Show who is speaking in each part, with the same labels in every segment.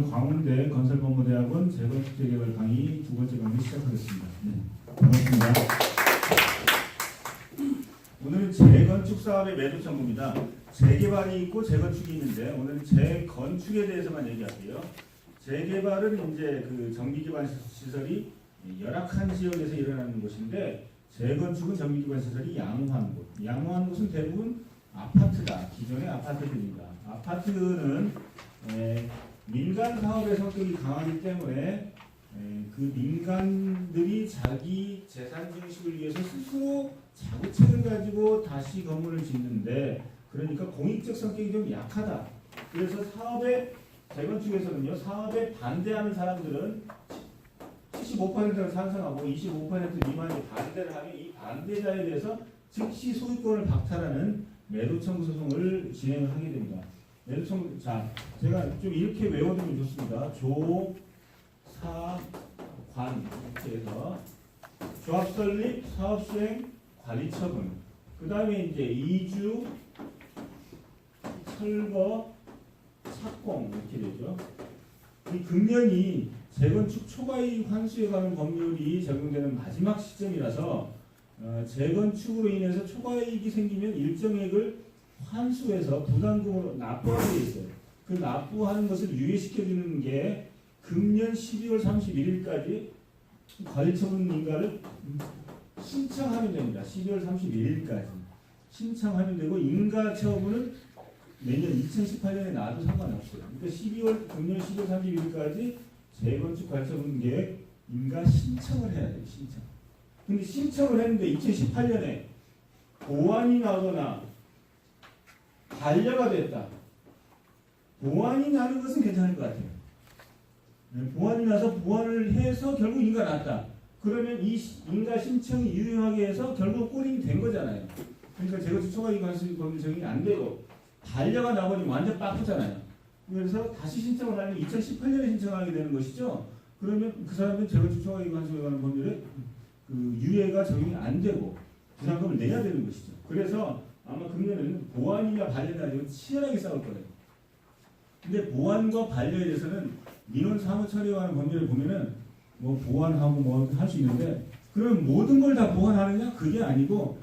Speaker 1: 오늘 광운대 건설본부대학원 재건축 재개발 강의 두 번째 강의 시작하겠습니다. 네, 반갑습니다. 오늘은 재건축 사업의 매도 정보입니다. 재개발이 있고 재건축이 있는데 오늘은 재건축에 대해서만 얘기할게요. 재개발은 이제 그 정비기반 시설이 열악한 지역에서 일어나는 곳인데 재건축은 정비기반 시설이 양호한 곳. 양호한 곳은 대부분 아파트다. 기존의 아파트들입니다. 아파트는 민간 사업의 성격이 강하기 때문에 그 민간들이 자기 재산 증식을 위해서 스스로 자구책을 가지고 다시 건물을 짓는데 그러니까 공익적 성격이 좀 약하다. 그래서 사업에 재건축에서는요, 사업에 반대하는 사람들은 75%를 찬성하고 25% 미만이 반대를 하면 이 반대자에 대해서 즉시 소유권을 박탈하는 매도 청구 소송을 진행을 하게 됩니다. 매도 청구, 자, 제가 좀 이렇게 외워두면 좋습니다. 조, 사, 관 이렇게 해서 조합 설립, 사업 수행, 관리 처분. 그 다음에 이제 이주, 철거, 착공 이렇게 되죠. 이 금년이 재건축 초과이익 환수에 관한 법률이 적용되는 마지막 시점이라서 재건축으로 인해서 초과이익이 생기면 일정액을 환수해서 부담금으로 납부하게 돼 있어요. 그 납부하는 것을 유예시켜주는 게 금년 12월 31일까지 관리처분 인가를 신청하면 됩니다. 12월 31일까지 신청하면 되고 인가 처분은 내년 2018년에 나와도 상관없어요. 그러니까 금년 12월 31일까지 재건축 관리처분 계획 인가 신청을 해야 돼요. 신청. 근데 신청을 했는데 2018년에 보완이 나오거나 반려가 됐다. 보완이 나는 것은 괜찮을 것 같아요. 보완이 나서 보완을 해서 결국 인가 났다. 그러면 이 인가 신청이 유효하게 해서 결국 꼬링이 된 거잖아요. 그러니까 재건축 초과이익 환수 법률 적용이 안 되고 반려가 나버리면 완전 빠꾸잖아요. 그래서 다시 신청을 하면 2018년에 신청하게 되는 것이죠. 그러면 그 사람은 재건축 초과이익 환수에 관한 법률에 그 유예가 적용이 안 되고 부담금을 내야 되는 것이죠. 그래서 아마 금년에는 보완이냐 반려냐 가지고 치열하게 싸울 거예요. 근데 보완과 반려에 대해서는 민원 사무 처리에 관한 법률을 보면은 뭐 보완하고 뭐 할 수 있는데 그럼 모든 걸 다 보완하느냐? 그게 아니고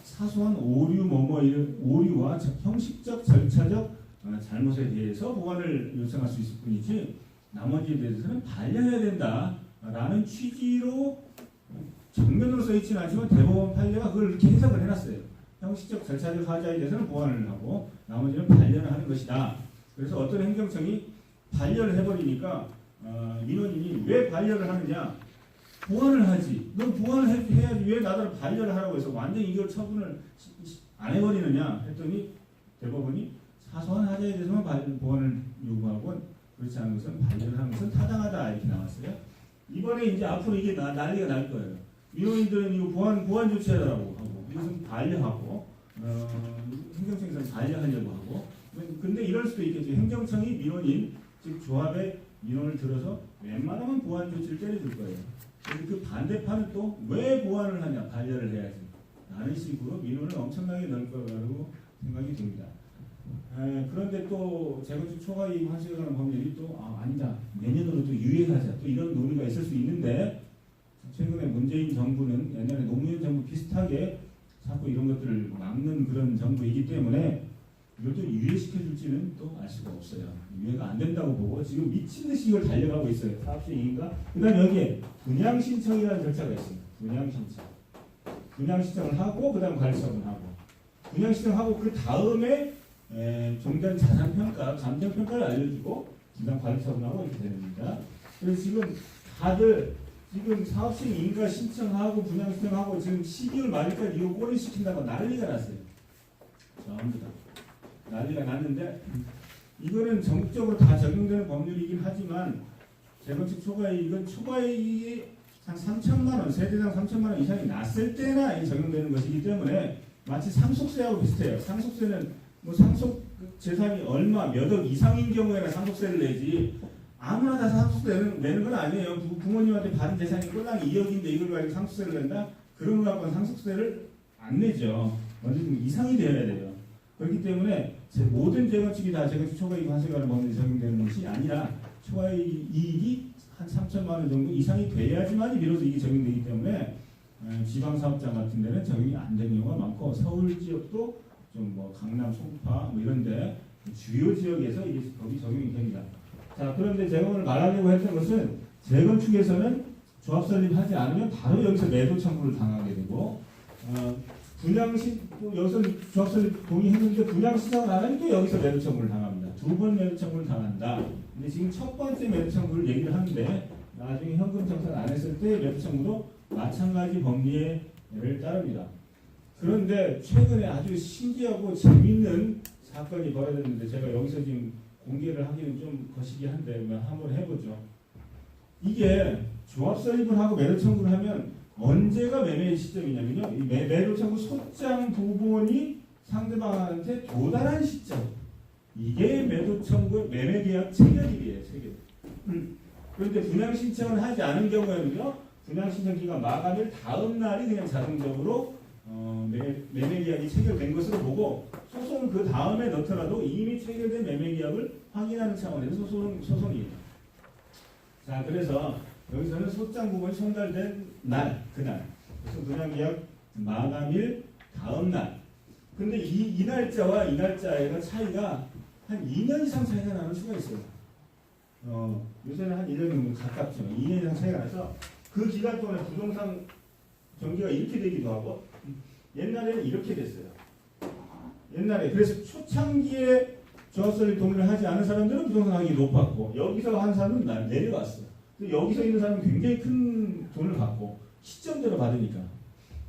Speaker 1: 사소한 오류와 형식적 절차적 잘못에 대해서 보완을 요청할 수 있을 뿐이지 나머지에 대해서는 반려해야 된다라는 취지로 정면으로 써있지는 않지만 대법원 판례가 그걸 이렇게 해석을 해놨어요. 형식적 절차적 하자에 대해서는 보완을 하고 나머지는 반려를 하는 것이다. 그래서 어떤 행정청이 반려를 해버리니까 민원인이 왜 반려를 하느냐? 보완을 하지. 넌 보완을 해야지 왜 나더러 반려를 하라고 해서 완전히 이걸 처분을 안 해버리느냐 했더니 대법원이 사소한 하자에 대해서만 보완을 요구하고 그렇지 않은 것은 반려를 하는 것은 타당하다 이렇게 나왔어요. 이번에 이제 앞으로 이게 난리가 날 거예요. 민원인들은 이거 보완 조치하라고 하고 이것은 반려하고 행정청에서는 반려하려고 하고 근데 이럴 수도 있겠죠. 행정청이 민원인 즉 조합의 민원을 들어서 웬만하면 보완 조치를 때려줄 거예요. 그 반대판은 또 왜 보완을 하냐 반려를 해야지 라는 식으로 민원을 엄청나게 넣을 거라고 생각이 듭니다. 그런데 또 재건축 초과이익 환수에 관한 법률이 또 아니다 내년으로 또 유예하자 또 이런 논의가 있을 수 있는데 최근에 문재인 정부는 옛날에 노무현 정부 비슷하게 자꾸 이런 것들을 막는 그런 정부이기 때문에 이것도 유예시켜줄지는 또 알 수가 없어요. 유예가 안 된다고 보고 지금 미친 듯이 이걸 달려가고 있어요. 사업시행인가? 그 다음에 여기에 분양신청이라는 절차가 있습니다. 분양신청을 하고 그 다음 관리처분하고 분양신청하고 그 다음에 종전 자산평가, 감정평가를 알려주고 그 다음 관리처분하고 이렇게 됩니다. 그래서 지금 다들 지금 사업시행 인가 신청하고 분양신청하고 지금 12월 말까지 이거 꼬리시킨다고 난리가 났어요. 전부 다. 난리가 났는데 이거는 전국적으로 다 적용되는 법률이긴 하지만 재건축 초과이익은 초과이익이 한 3천만 원, 세대당 3천만 원 이상이 났을 때나 적용되는 것이기 때문에 마치 상속세하고 비슷해요. 상속세는 뭐 상속 재산이 얼마, 몇 억 이상인 경우에는 상속세를 내지 아무나 다 상속세 내는 건 아니에요. 부모님한테 받은 재산이 꼴랑 2억인데 이걸 가지고 상속세를 낸다? 그런 거 갖고는 상속세를 안 내죠. 어느 정도 이상이 되어야 돼요. 그렇기 때문에 모든 재건축이 다 재건축 초과이익 환수에 관한 법률에 적용되는 것이 아니라 초과이익이 한 3천만 원 정도 이상이 돼야지만 비로소 이게 적용되기 때문에 지방사업장 같은 데는 적용이 안 되는 경우가 많고 서울 지역도 좀 뭐 강남, 송파 뭐 이런데 주요 지역에서 이게 법이 적용이 됩니다. 자, 그런데 제가 오늘 말하려고 했던 것은 재건축에서는 조합 설립하지 않으면 바로 여기서 매도 청구를 당하게 되고 분양시 또 여기서 조합 설립 동의했는데 분양 신청을 안 하면 또 여기서 매도 청구를 당합니다. 두 번 매도 청구를 당한다. 근데 지금 첫 번째 매도 청구를 얘기를 하는데 나중에 현금 청산 안 했을 때 매도 청구도 마찬가지 법리를 따릅니다. 그런데 최근에 아주 신기하고 재밌는 사건이 벌어졌는데 제가 여기서 지금 공개를 하기는 좀 거시기 한데 한번 해보죠. 이게 조합 설립을 하고 매도 청구를 하면 언제가 매매 시점이냐면요. 이 매도 청구 소장 부분이 상대방한테 도달한 시점. 이게 매도 청구 매매 계약 체결일이에요. 체결. 그런데 분양 신청을 하지 않은 경우에는요. 분양 신청 기간 마감일 다음 날이 그냥 자동적으로 매매 계약이 체결된 것으로 보고 소송은 그 다음에 넣더라도 이미 체결된 매매 계약을 확인하는 차원에서 소송이에요. 자, 그래서 여기서는 소장 부분이 전달된 날, 그날. 그래서 분양 계약 마감일 다음 날. 근데 이 날짜와 이 날짜의 차이가 한 2년 이상 차이가 나는 수가 있어요. 요새는 한 1년 정도 가깝죠. 2년 이상 차이가 나서 그 기간 동안에 부동산 경기가 이렇게 되기도 하고 옛날에는 이렇게 됐어요. 옛날에 그래서 초창기에 조합 설립 동의를 하지 않은 사람들은 부동산 가격이 높았고 여기서 한 사람은 내려갔어요. 여기서 있는 사람은 굉장히 큰 돈을 받고 시점대로 받으니까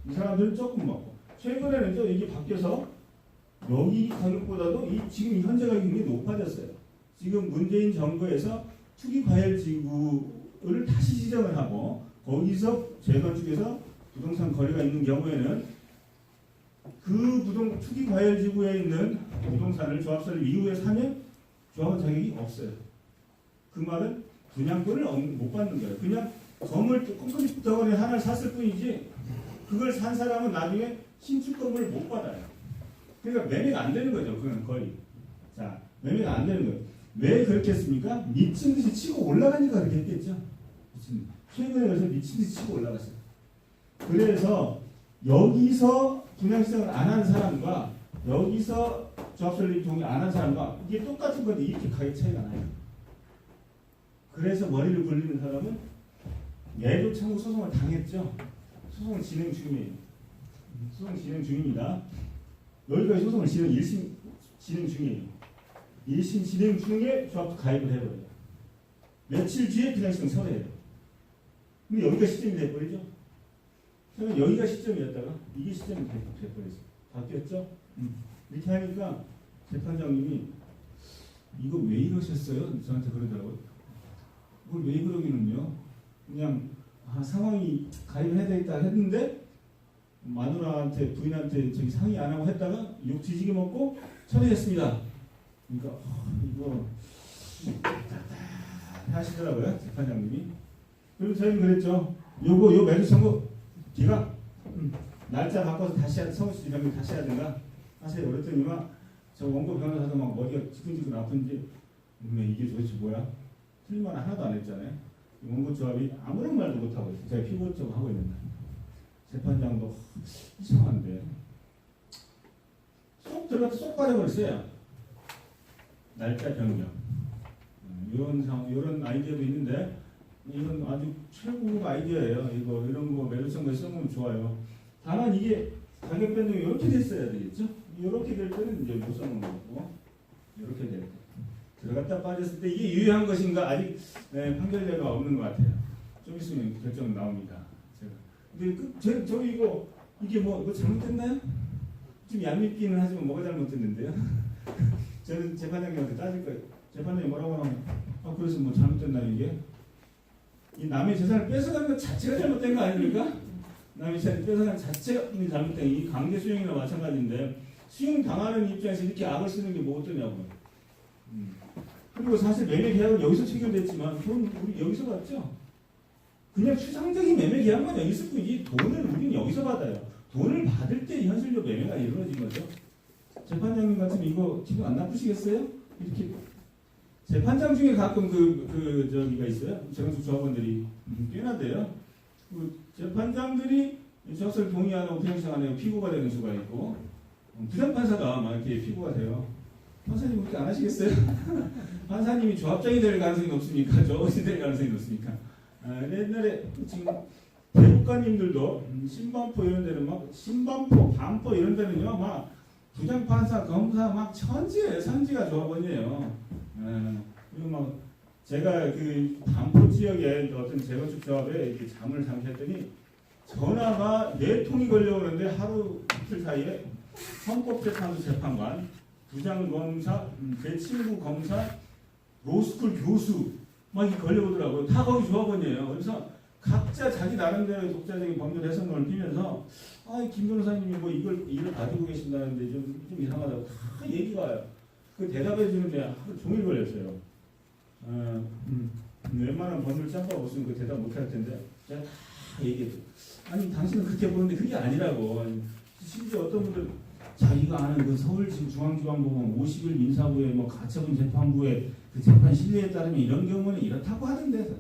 Speaker 1: 이 사람들은 조금 먹고 최근에는 또 이게 바뀌어서 여기 가격보다도 지금 현재 가격이 굉장히 높아졌어요. 지금 문재인 정부에서 투기과열지구를 다시 지정을 하고 거기서 재건축에서 부동산 거래가 있는 경우에는 그 투기과열지구에 있는 부동산을 조합 설립 이후에 사면 조합은 자격이 없어요. 그 말은 분양권을 못 받는 거예요. 그냥 건물 콘크리트 덩어리 하나를 샀을 뿐이지 그걸 산 사람은 나중에 신축 건물을 못 받아요. 그러니까 매매가 안 되는 거죠. 그건 거의. 자, 매매가 안 되는 거예요. 왜 그렇게 했습니까? 미친 듯이 치고 올라가니까 그렇게 했겠죠. 최근에 그래서 미친 듯이 치고 올라갔어요. 그래서 여기서 분양 신청을 안 한 사람과 여기서 조합 설립 동의 안 한 사람과 이게 똑같은 건데 이렇게 가격 차이가 나요. 그래서 머리를 굴리는 사람은 매도 청구 소송을 당했죠. 소송을 진행 중이에요. 소송 진행 중입니다. 여기까지 소송을 1심 진행 중이에요. 1심 진행 중에 조합도 가입을 해버려요. 며칠 뒤에 분양 신청 서류해요. 근데 여기가 시점이 돼버리죠. 그러면 여기가 시점이었다가 이게 시점이 돼버렸어요. 바뀌었죠? 이렇게 하니까 재판장님이 이거 왜 이러셨어요? 저한테 그러더라고요. 그걸 왜 그러기는요? 그냥 상황이 가입을 해야 되겠다 했는데 마누라한테 부인한테 저기 상의 안 하고 했다가 욕 뒤지게 먹고 처리했습니다. 그러니까 이거 하시더라고요 재판장님이. 그리고 저희는 그랬죠. 요 매도 청구 기각 날짜 바꿔서 다시 서울시 지방에 다시 하든가 하세요. 그랬더니만 저 원고 변호사도 막 머리가 지끈지끈 아픈지 이게 도대체 뭐야? 틀린 말 하나도 안 했잖아요. 원고 조합이 아무런 말도 못 하고 있어요. 제가 피고 쪽 하고 있는데 재판장도 이상한데 쏙 들어가서 쏙 빠져버렸어요. 날짜 변경. 이런 아이디어도 있는데 이건 아주 최고 아이디어예요. 이런 거 매도청구에 쓰면 좋아요. 다만 이게 가격 변동이 이렇게 됐어야 되겠죠? 이렇게 될 때는 이제 못 써놓는 거고 이렇게 될 때. 들어갔다 빠졌을 때 이게 유효한 것인가 아직 판결자가 없는 것 같아요. 좀 있으면 결정 나옵니다. 제가. 근데 저 이게 뭐 잘못됐나요? 좀 얄밉기는 하지만 뭐가 잘못됐는데요? 저는 재판장님한테 따질 거예요. 재판장님 뭐라고 하면 그래서 뭐 잘못됐나 이게? 이 남의 재산을 뺏어가는 것 자체가 잘못된 거 아닙니까? 남의 재산을 뺏어가는 자체가 잘못된 이 강제 수용이나 마찬가지인데 수용 당하는 입장에서 이렇게 악을 쓰는 게 뭐 어떠냐고요. 그리고 사실 매매 계약은 여기서 체결됐지만 돈 우리 여기서 받죠. 그냥 추상적인 매매 계약만 여기서 뿐이지 돈을 우리는 여기서 받아요. 돈을 받을 때 현실적 매매가 이루어진 거죠. 재판장님 같으면 이거 기분 안 나쁘시겠어요? 이렇게 재판장 중에 가끔 저기가 있어요. 재건축 조합원들이 꽤나 돼요. 재판장들이 적설 동의하고 부정시행하는 피고가 되는 수가 있고 부장판사가 막 이렇게 피고가 돼요. 판사님 그렇게 안 하시겠어요? 판사님이 조합장이 될 가능성이 높습니까? 조합원이 될 가능성이 높습니까? 옛날에 지금 대법관님들도 신반포 이런 데는 막 신반포, 반포 이런 데는요 막 부장판사, 검사 막 천지예요. 천지가 조합원이에요. 그리고 막 제가 그 반포 지역에 어떤 재건축 조합에 이렇게 잠을 잠겼더니 전화가 4통이 걸려오는데 하루 이틀 사이에 헌법재판소 재판관, 부장검사, 제 친구 검사, 로스쿨 교수 막 이렇게 걸려오더라고요. 다 거기 조합원이에요. 그래서 각자 자기 나름대로 독자적인 법률 해석론을 피면서 김 변호사님이 뭐 이걸 가지고 계신다는데 좀 이상하다고 다 얘기가 와요. 그 대답해 주는데 하루 종일 걸렸어요. 웬만한 법률 짬밥 없으면 그 대답 못 할 텐데 제가 다 얘기해요. 아니 당신은 그렇게 보는데 그게 아니라고. 심지어 어떤 분들 자기가 아는 그 서울중앙지방법원 50일 민사부의 뭐 가처분 재판부의 그 재판 신뢰에 따르면 이런 경우는 이렇다고 하는데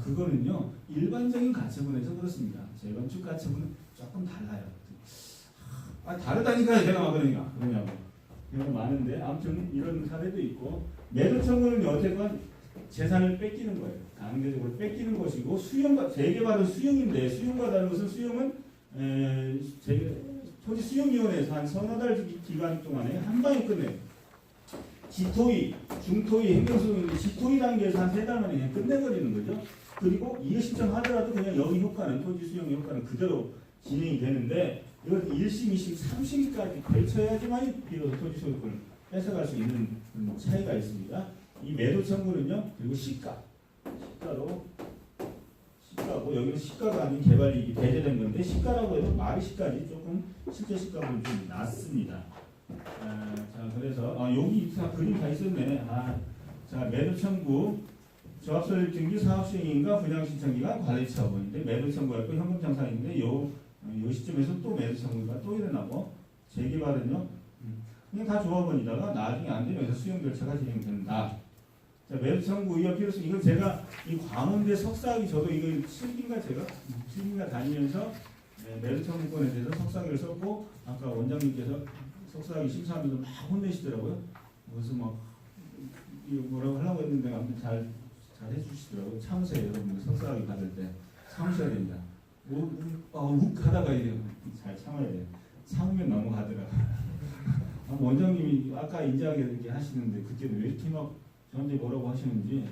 Speaker 1: 그거는요 일반적인 가처분에서 그렇습니다. 재건축 가처분은 조금 달라요. 다르다니까요. 제가 막 그러냐고. 이런 거 많은데 아무튼 이런 사례도 있고 매도 청구는 어쨌건 재산을 뺏기는 거예요. 강제적으로 뺏기는 것이고 재개발은 수용인데 수용받는 것은 수용은 토지 수용위원회에서 한 서너 달 기간 동안에 한 방에 끝내요. 지토의, 중토의, 행정소용, 지토의 단계에서 한 3달 만에 그냥 끝내버리는 거죠. 그리고 이해 신청하더라도 그냥 여기 효과는 토지 수용 효과는 그대로 진행이 되는데 이걸 1심, 2심, 3심까지 걸쳐야지만 비로소 토지 소유권을 뺏어갈 수 있는 차이가 있습니다. 이 매도 청구는요, 그리고 시가고 여기는 시가가 아닌 개발이익이 배제된 건데 시가라고 해도 말이 시가지 조금 실제 시가보다 좀 낮습니다. 자 그래서 여기 그림 다 있었네. 자 매도 청구 조합설립 등기 사업 시행인가 분양 신청기간 관리 처분인데 매도 청구했고 현금 정산인데 요 시점에서 또 매도 청구가 또 일어나고 재개발은요 그냥 다 조합원이다가 나중에 안 되면서 수용 절차가 진행된다. 자, 매도 청구 의혹 필요성 이건 제가 이 광운대 석사학위 저도 이거 7기인가 다니면서 매도 청구권에 대해서 석사학위를 썼고 아까 원장님께서 석사학위 심사하면서 막 혼내시더라고요. 그래서 막 이거 뭐라고 하려고 했는데 아무튼 잘 해주시더라고요. 참으세요 여러분들 석사학위 받을 때 참으셔야 됩니다. 욱 하다가 이래요. 잘 참아야 돼요. 참으면 넘어가더라고요. 원장님이 아까 인자하게 이렇게 하시는데 그때는 왜 이렇게 막 저한테 뭐라고 하시는지.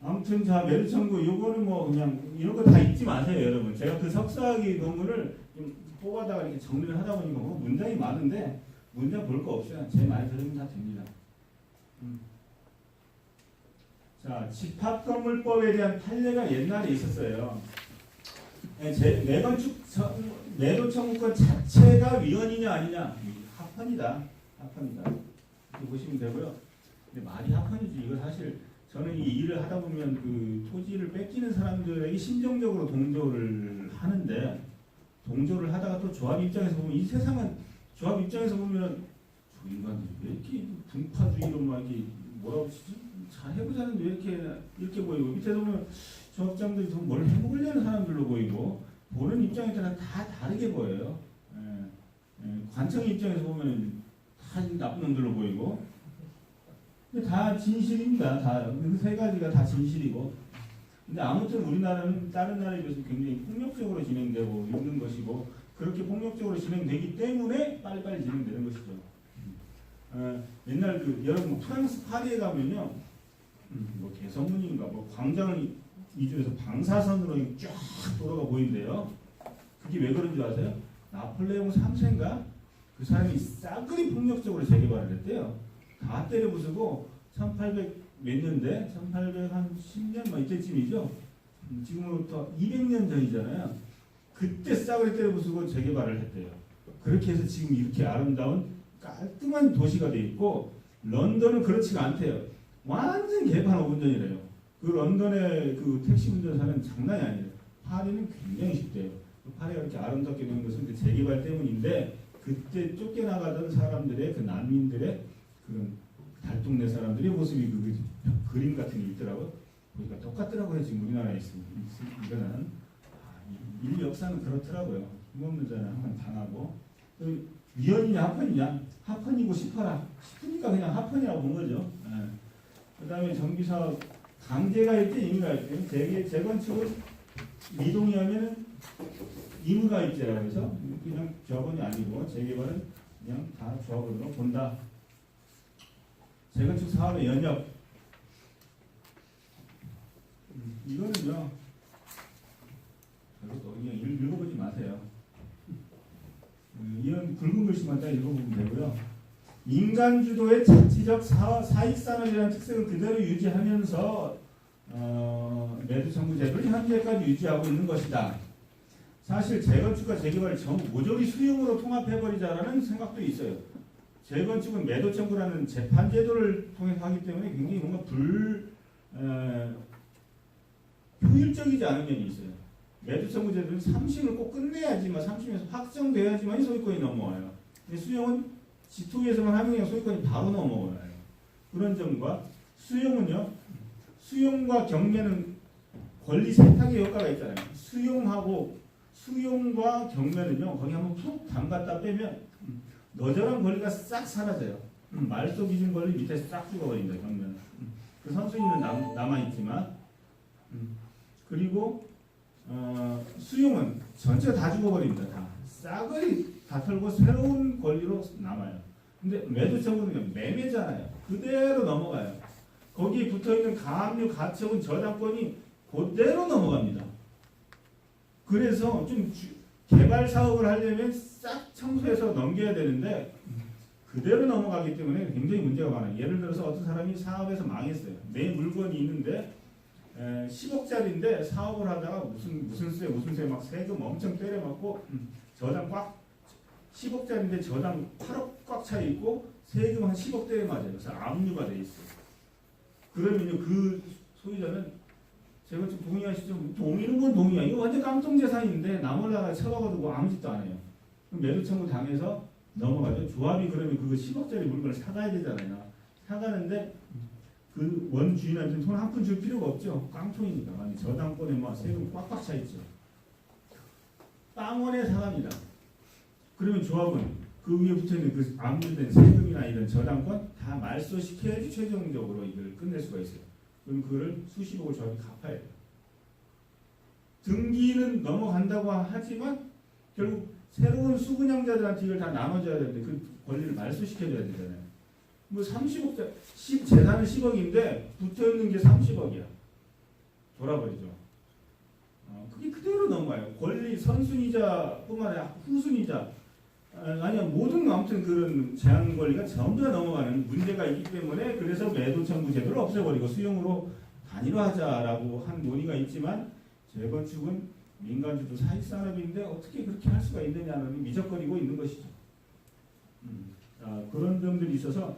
Speaker 1: 아무튼 자 매도 청구 요거는 뭐 그냥 이런 거 다 잊지 마세요 여러분. 제가 그 석사학위 논문을 좀 뽑아다가 이렇게 정리를 하다 보니까 뭐 문장이 많은데 문장 볼 거 없어요. 제 말 들으면 다 됩니다. 자 집합건물법에 대한 판례가 옛날에 있었어요. 매도 청구권 자체가 위헌이냐 아니냐 합헌이다. 이렇게 보시면 되고요. 근데 말이 합헌이지 이거 사실 저는 이 일을 하다 보면 그 토지를 뺏기는 사람들에게 심정적으로 동조를 하는데 동조를 하다가 또 조합 입장에서 보면 이 세상은 조합 입장에서 보면 저 인간들이 왜 이렇게 분파주의로 막 이렇게 뭐라고 치지? 잘 해보자는데 왜 이렇게 보이고 밑에서 보면 조합장들이 뭘 해먹으려는 사람들로 보이고 보는 입장에 따라 다 다르게 보여요. 관청 입장에서 보면 다 나쁜 놈들로 보이고 근데 다 진실입니다. 그 세 가지가 다 진실이고 근데 아무튼 우리나라는 다른 나라에 비해서 굉장히 폭력적으로 진행되고 있는 것이고 그렇게 폭력적으로 진행되기 때문에 빨리빨리 진행되는 것이죠. 옛날 여러분 프랑스 파리에 가면요 뭐 개성문인가 뭐 광장을 이중에서 방사선으로 쫙 도로가 보인대요. 그게 왜 그런 줄 아세요? 나폴레옹 3세인가? 그 사람이 싸그리 폭력적으로 재개발을 했대요. 다 때려 부수고 1800 몇 년대? 1810년 막 이때쯤이죠. 지금으로부터 200년 전이잖아요. 그때 싸그리 때려 부수고 재개발을 했대요. 그렇게 해서 지금 이렇게 아름다운 깔끔한 도시가 돼 있고 런던은 그렇지가 않대요. 완전 개판 5분 전이래요. 그 런던의 그 택시 운전사는 장난이 아니에요. 파리는 굉장히 쉽대요. 파리가 이렇게 아름답게 되는 것은 재개발 때문인데 그때 쫓겨나가던 사람들의 그 난민들의 그런 달동네 사람들의 모습이 그 그림 같은 게 있더라고요. 보니까 똑같더라고요. 지금 우리나라에 이거는 인류 역사는 그렇더라고요. 힘없는 자는 항상 당하고 위헌이냐 합헌이냐 합헌이고 싶어라 싶으니까 그냥 합헌이라고 본 거죠. 그 다음에 정비사업 강제가 있대 임의가 있대. 재건축은 미동의하면 의무가 있대라고 해서 그냥 조합원이 아니고 재개발은 그냥 다 조합원으로 본다. 재건축 사업의 연역 이거는요 이것도 그냥 읽어보지 마세요. 이런 굵은 글씨만 딱 읽어보면 되고요. 민간 주도의 자치적 사익산업이라는 특색을 그대로 유지하면서 매도청구 제도를 현재까지 유지하고 있는 것이다. 사실 재건축과 재개발을 전부 모조리 수용으로 통합해버리자라는 생각도 있어요. 재건축은 매도청구라는 재판제도를 통해서 하기 때문에 굉장히 뭔가 효율적이지 않은 면이 있어요. 매도청구 제도는 3심을 꼭 끝내야지만 3심에서 확정돼야지만 소유권이 넘어와요. 근데 수용은 지토위에서만 하면 그냥 소유권이 바로 넘어와요. 그런 점과 수용은요. 수용과 경매는 권리 세탁의 효과가 있잖아요. 수용과 경매는요. 거기 한번 푹 담갔다 빼면 너저런 권리가 싹 사라져요. 말소 기준 권리 밑에 싹 죽어버린다. 경매는. 그 선순위는 남아있지만 그리고 수용은 전체가 다 죽어버립니다. 다 싹을 다 털고 새로운 권리로 남아요. 근데 매도청구는 매매잖아요. 그대로 넘어가요. 거기에 붙어있는 가압류, 가처분, 저당권이 그대로 넘어갑니다. 그래서 좀 개발 사업을 하려면 싹 청소해서 넘겨야 되는데 그대로 넘어가기 때문에 굉장히 문제가 많아요. 예를 들어서 어떤 사람이 사업에서 망했어요. 내 물건이 있는데 10억짜리인데 사업을 하다가 무슨 세 막 세금 엄청 때려맞고 저당 꽉 10억짜리인데 저당 8억 꽉 차 있고 세금 한 10억 때려맞아요. 그래서 압류가 돼 있어요. 그러면요 그 소유자는 제가 좀 동의하시죠? 동의는 건 동의야. 이거 완전 깡통 재산인데 나몰라라 처박아두고 아무 짓도 안 해요. 그럼 매도청구 당해서 넘어가죠. 조합이 그러면 그거 10억짜리 물건을 사가야 되잖아요. 사가는데 그 원주인한테는 돈 한 푼 줄 필요가 없죠. 깡통이니까. 아니 저당권에 막 세금 꽉꽉 차 있죠. 빵원에 사갑니다. 그러면 조합은 그 위에 붙어있는 그 압류된 세금이나 이런 저당권 다 말소시켜야지 최종적으로 이걸 끝낼 수가 있어요. 그럼 그거를 수십억을 조합이 갚아야 돼요. 등기는 넘어간다고 하지만 결국 새로운 수분양자들한테 이걸 다 나눠줘야 되는데 그 권리를 말소시켜줘야 되잖아요. 뭐 30억짜리 재산은 10억인데 붙어있는 게 30억이야. 돌아버리죠. 그게 그대로 넘어가요. 권리 선순위자뿐만 아니라 후순위자 아니야 모든 아무튼 그런 제한 권리가 전부 다 넘어가는 문제가 있기 때문에 그래서 매도청구 제도를 없애버리고 수용으로 단일화하자라고 한 논의가 있지만 재건축은 민간주도 사익산업인데 어떻게 그렇게 할 수가 있느냐는 미적거리고 있는 것이죠. 그런 점들이 있어서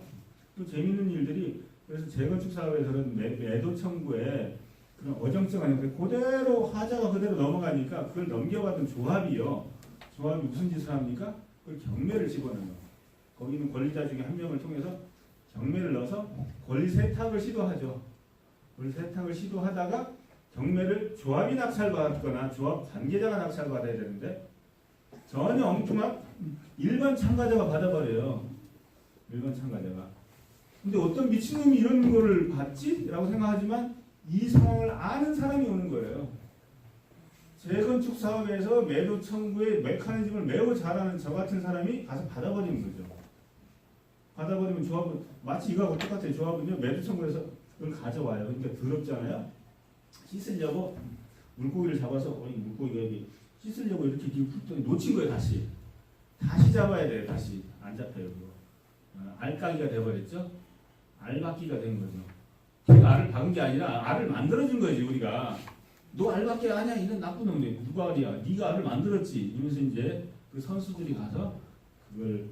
Speaker 1: 또 재밌는 일들이 그래서 재건축 사업에서는 매도 청구에 그런 어정쩡한 형태 그대로 하자가 그대로 넘어가니까 그걸 넘겨받은 조합이 무슨 짓을 합니까? 그걸 경매를 집어넣어요. 거기 있는 권리자 중에 한 명을 통해서 경매를 넣어서 권리 세탁을 시도하죠. 권리 세탁을 시도하다가 경매를 조합이 낙찰받거나 조합 관계자가 낙찰받아야 되는데 전혀 엉뚱한 일반 참가자가 받아버려요. 일반 참가자가. 근데 어떤 미친놈이 이런 거를 받지? 라고 생각하지만 이 상황을 아는 사람이 오는 거예요. 재건축 사업에서 매도 청구의 메커니즘을 매우 잘 아는 저 같은 사람이 가서 받아버리는 거죠. 받아버리면 조합은 마치 이거하고 똑같아요. 조합은요 매도 청구에서 그걸 가져와요. 그러니까 더럽잖아요. 씻으려고 물고기를 잡아서 물고기가 여기 씻으려고 이렇게 놓친 거예요. 다시 잡아야 돼요. 다시 안 잡혀요. 알까기가 돼버렸죠. 알박기가 된 거죠. 걔가 알을 박은 게 아니라 알을 만들어준 거지 우리가. 너 알밖에 아냐 이런 나쁜 놈이 누가 알이야? 네가 알을 만들었지. 이러면서 이제 그 선수들이 가서 그걸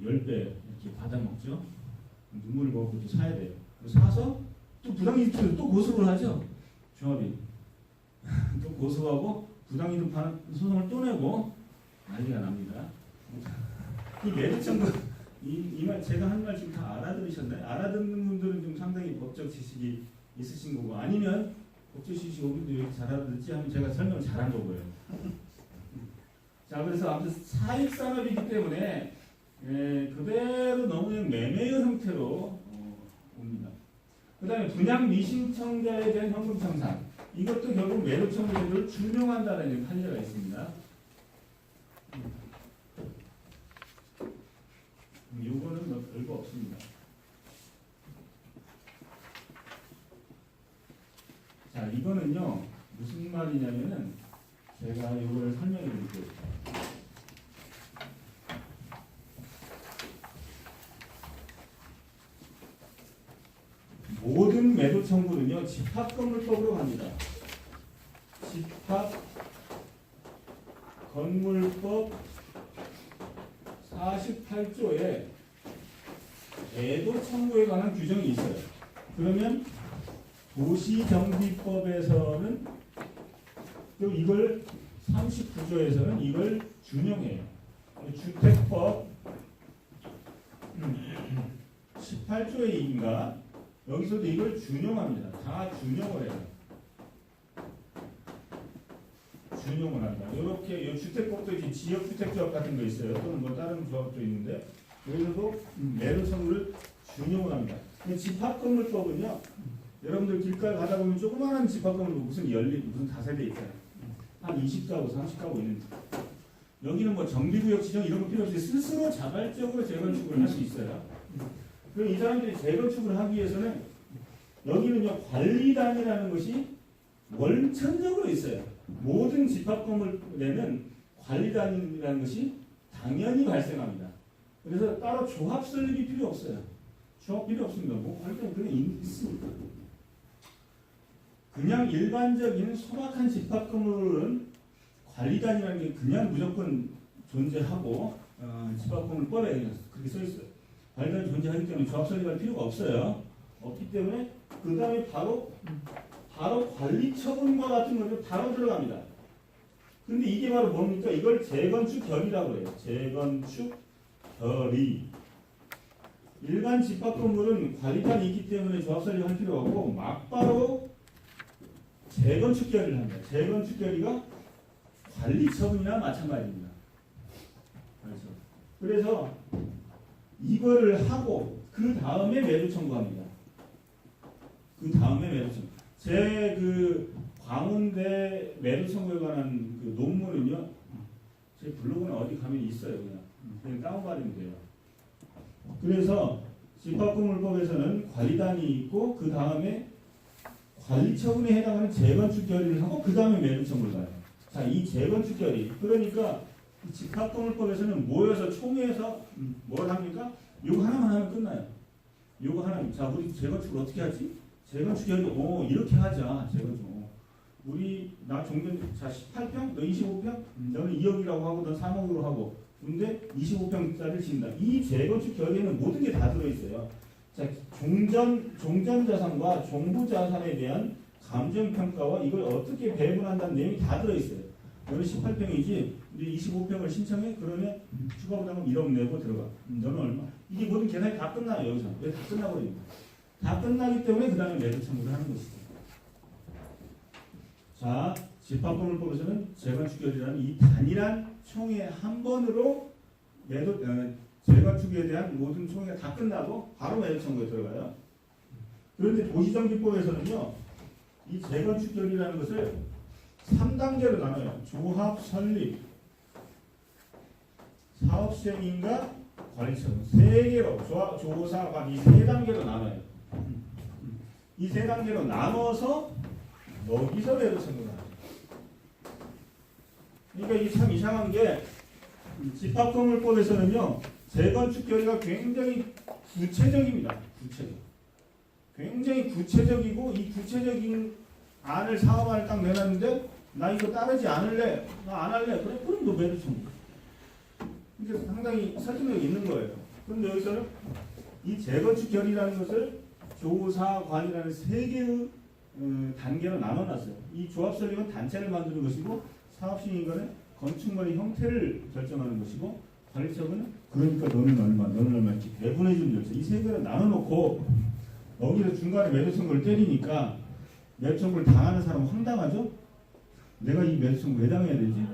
Speaker 1: 10배 이렇게 받아먹죠. 눈물을 먹고 또 사야 돼요. 사서 또 부당이득 또 고소를 하죠. 조합이 또 고소하고 부당이득 소송을 또 내고 난리가 납니다. 이 매도 청구 이 말 제가 한 말 지금 다 알아들으셨나요? 알아듣는 분들은 좀 상당히 법적 지식이 있으신 거고 아니면 법적 지식이 없는데 왜 이렇게 잘 알아듣지 하면 제가 설명을 잘한 거고요. 자 그래서 아무튼 사익산업이기 때문에 그대로 너무 그냥 매매의 형태로 옵니다. 그 다음에 분양 미신청자에 대한 현금 청산 이것도 결국 매도 청구제도를 준용한다는 판례가 있습니다. 이거는 뭐 별거 없습니다. 자 이거는요 무슨 말이냐면은 제가 이거를 설명해 드릴게요. 모든 매도 청구는요 집합건물법으로 갑니다. 집합건물법 48조에 매도 청구에 관한 규정이 있어요. 그러면 도시정비법에서는 또 이걸 39조에서는 이걸 준용해요. 주택법 18조에인가 여기서도 이걸 준용합니다. 다 준용을 해요. 준용을 한다. 이렇게 주택법도 이제 지역주택조합 같은 거 있어요. 또는 뭐 다른 조합도 있는데 여기서도 매도 청구를 준용을 합니다. 집합건물법은요. 여러분들 길가에 가다 보면 조그마한 집합건물 무슨 열린 무슨 다세대 있잖아요. 한 20가구, 30가구 있는 여기는 뭐 정비구역 지정 이런 거 필요 없이 스스로 자발적으로 재건축을 할 수 있어요. 그럼 이 사람들이 재건축을 하기 위해서는 여기는요 관리단이라는 것이 원천적으로 있어요. 모든 집합건물에는 관리단이라는 것이 당연히 발생합니다. 그래서 따로 조합 설립이 필요 없어요. 조합 필요 없습니다. 뭐 관리단이 그냥 있습니다. 그냥 일반적인 소박한 집합건물은 관리단이라는 게 그냥 무조건 존재하고 집합건물법에 그렇게 써 있어요. 관리단이 존재하기 때문에 조합 설립할 필요가 없어요. 없기 때문에 그 다음에 바로 관리처분과 같은 것도 바로 들어갑니다. 근데 이게 바로 뭡니까? 이걸 재건축 결의라고 해요. 재건축 결의. 일반 집합건물은 관리단이 있기 때문에 조합 설립할 필요가 없고 막바로 재건축 결의를 합니다. 재건축 결의가 관리처분이나 마찬가지입니다. 그렇죠. 그래서 이거를 하고 그 다음에 매도 청구합니다. 그 다음에 매도 청구. 제 그 광운대 매도 청구에 관한 그 논문은요. 제 블로그는 어디 가면 있어요. 그냥 다운받으면 돼요. 그래서 집합건물법에서는 관리단이 있고 그 다음에 관리처분에 해당하는 재건축 결의를 하고 그 다음에 매도 청구를 가요. 자, 이 재건축 결의. 그러니까 집합건물법에서는 모여서 총회에서 뭘 합니까? 요거 하나만 하면 끝나요. 요거 하나. 자, 우리 재건축을 어떻게 하지? 재건축 결의. 이렇게 하자. 재건축. 우리 나 종전 자 18평, 너 25평, 너는 2억이라고 하고 넌 3억으로 하고. 근데 25평짜리를 짓는다. 이 재건축 결의에는 모든 게 다 들어 있어요. 자, 종전 자산과 종부 자산에 대한 감정 평가와 이걸 어떻게 배분한다는 내용이 다 들어 있어요. 너는 18평이지. 근데 25평을 신청해? 그러면 추가 부담금 1억 내고 들어가. 너는 얼마? 이게 모든 계산이 다 끝나요. 여기서. 왜 다 끝나버립니다. 다 끝나기 때문에 그 다음에 매도 청구를 하는 것이죠. 자, 집합건물법에서는 재건축 결의라는 이 단일한 총회 한 번으로 재건축에 대한 모든 총회가 다 끝나고 바로 매도 청구에 들어가요. 그런데 도시정비법에서는요, 이 재건축 결의라는 것을 3단계로 나눠요. 조합 설립, 사업시행인가, 관리처분. 3개로, 조사, 관리 3단계로 나눠요. 이 3단계로 나눠서 여기서 매도 청구를 하죠. 그러니까 이게 참 이상한 게 집합건물법에서는요 재건축 결의가 굉장히 구체적입니다. 굉장히 구체적이고 이 구체적인 안을 사업안을 딱 내놨는데 나 이거 따르지 않을래, 나 안 할래. 그래 그럼 너 매도 청구. 이게 상당히 설득력이 있는 거예요. 그런데 여기서는 이 재건축 결의라는 것을 조사관이라는 3개의 단계로 나눠놨어요. 이 조합 설립은 단체를 만드는 것이고 사업시행인가는 건축물의 형태를 결정하는 것이고 관리처분은 그러니까 너는 얼마, 너는 얼마 이렇게 배분해 주는 절차. 이 세 개를 나눠놓고 여기서 중간에 매도 청구를 때리니까 매도 청구를 당하는 사람은 황당하죠? 내가 이 매도 청구 왜 당해야 되지?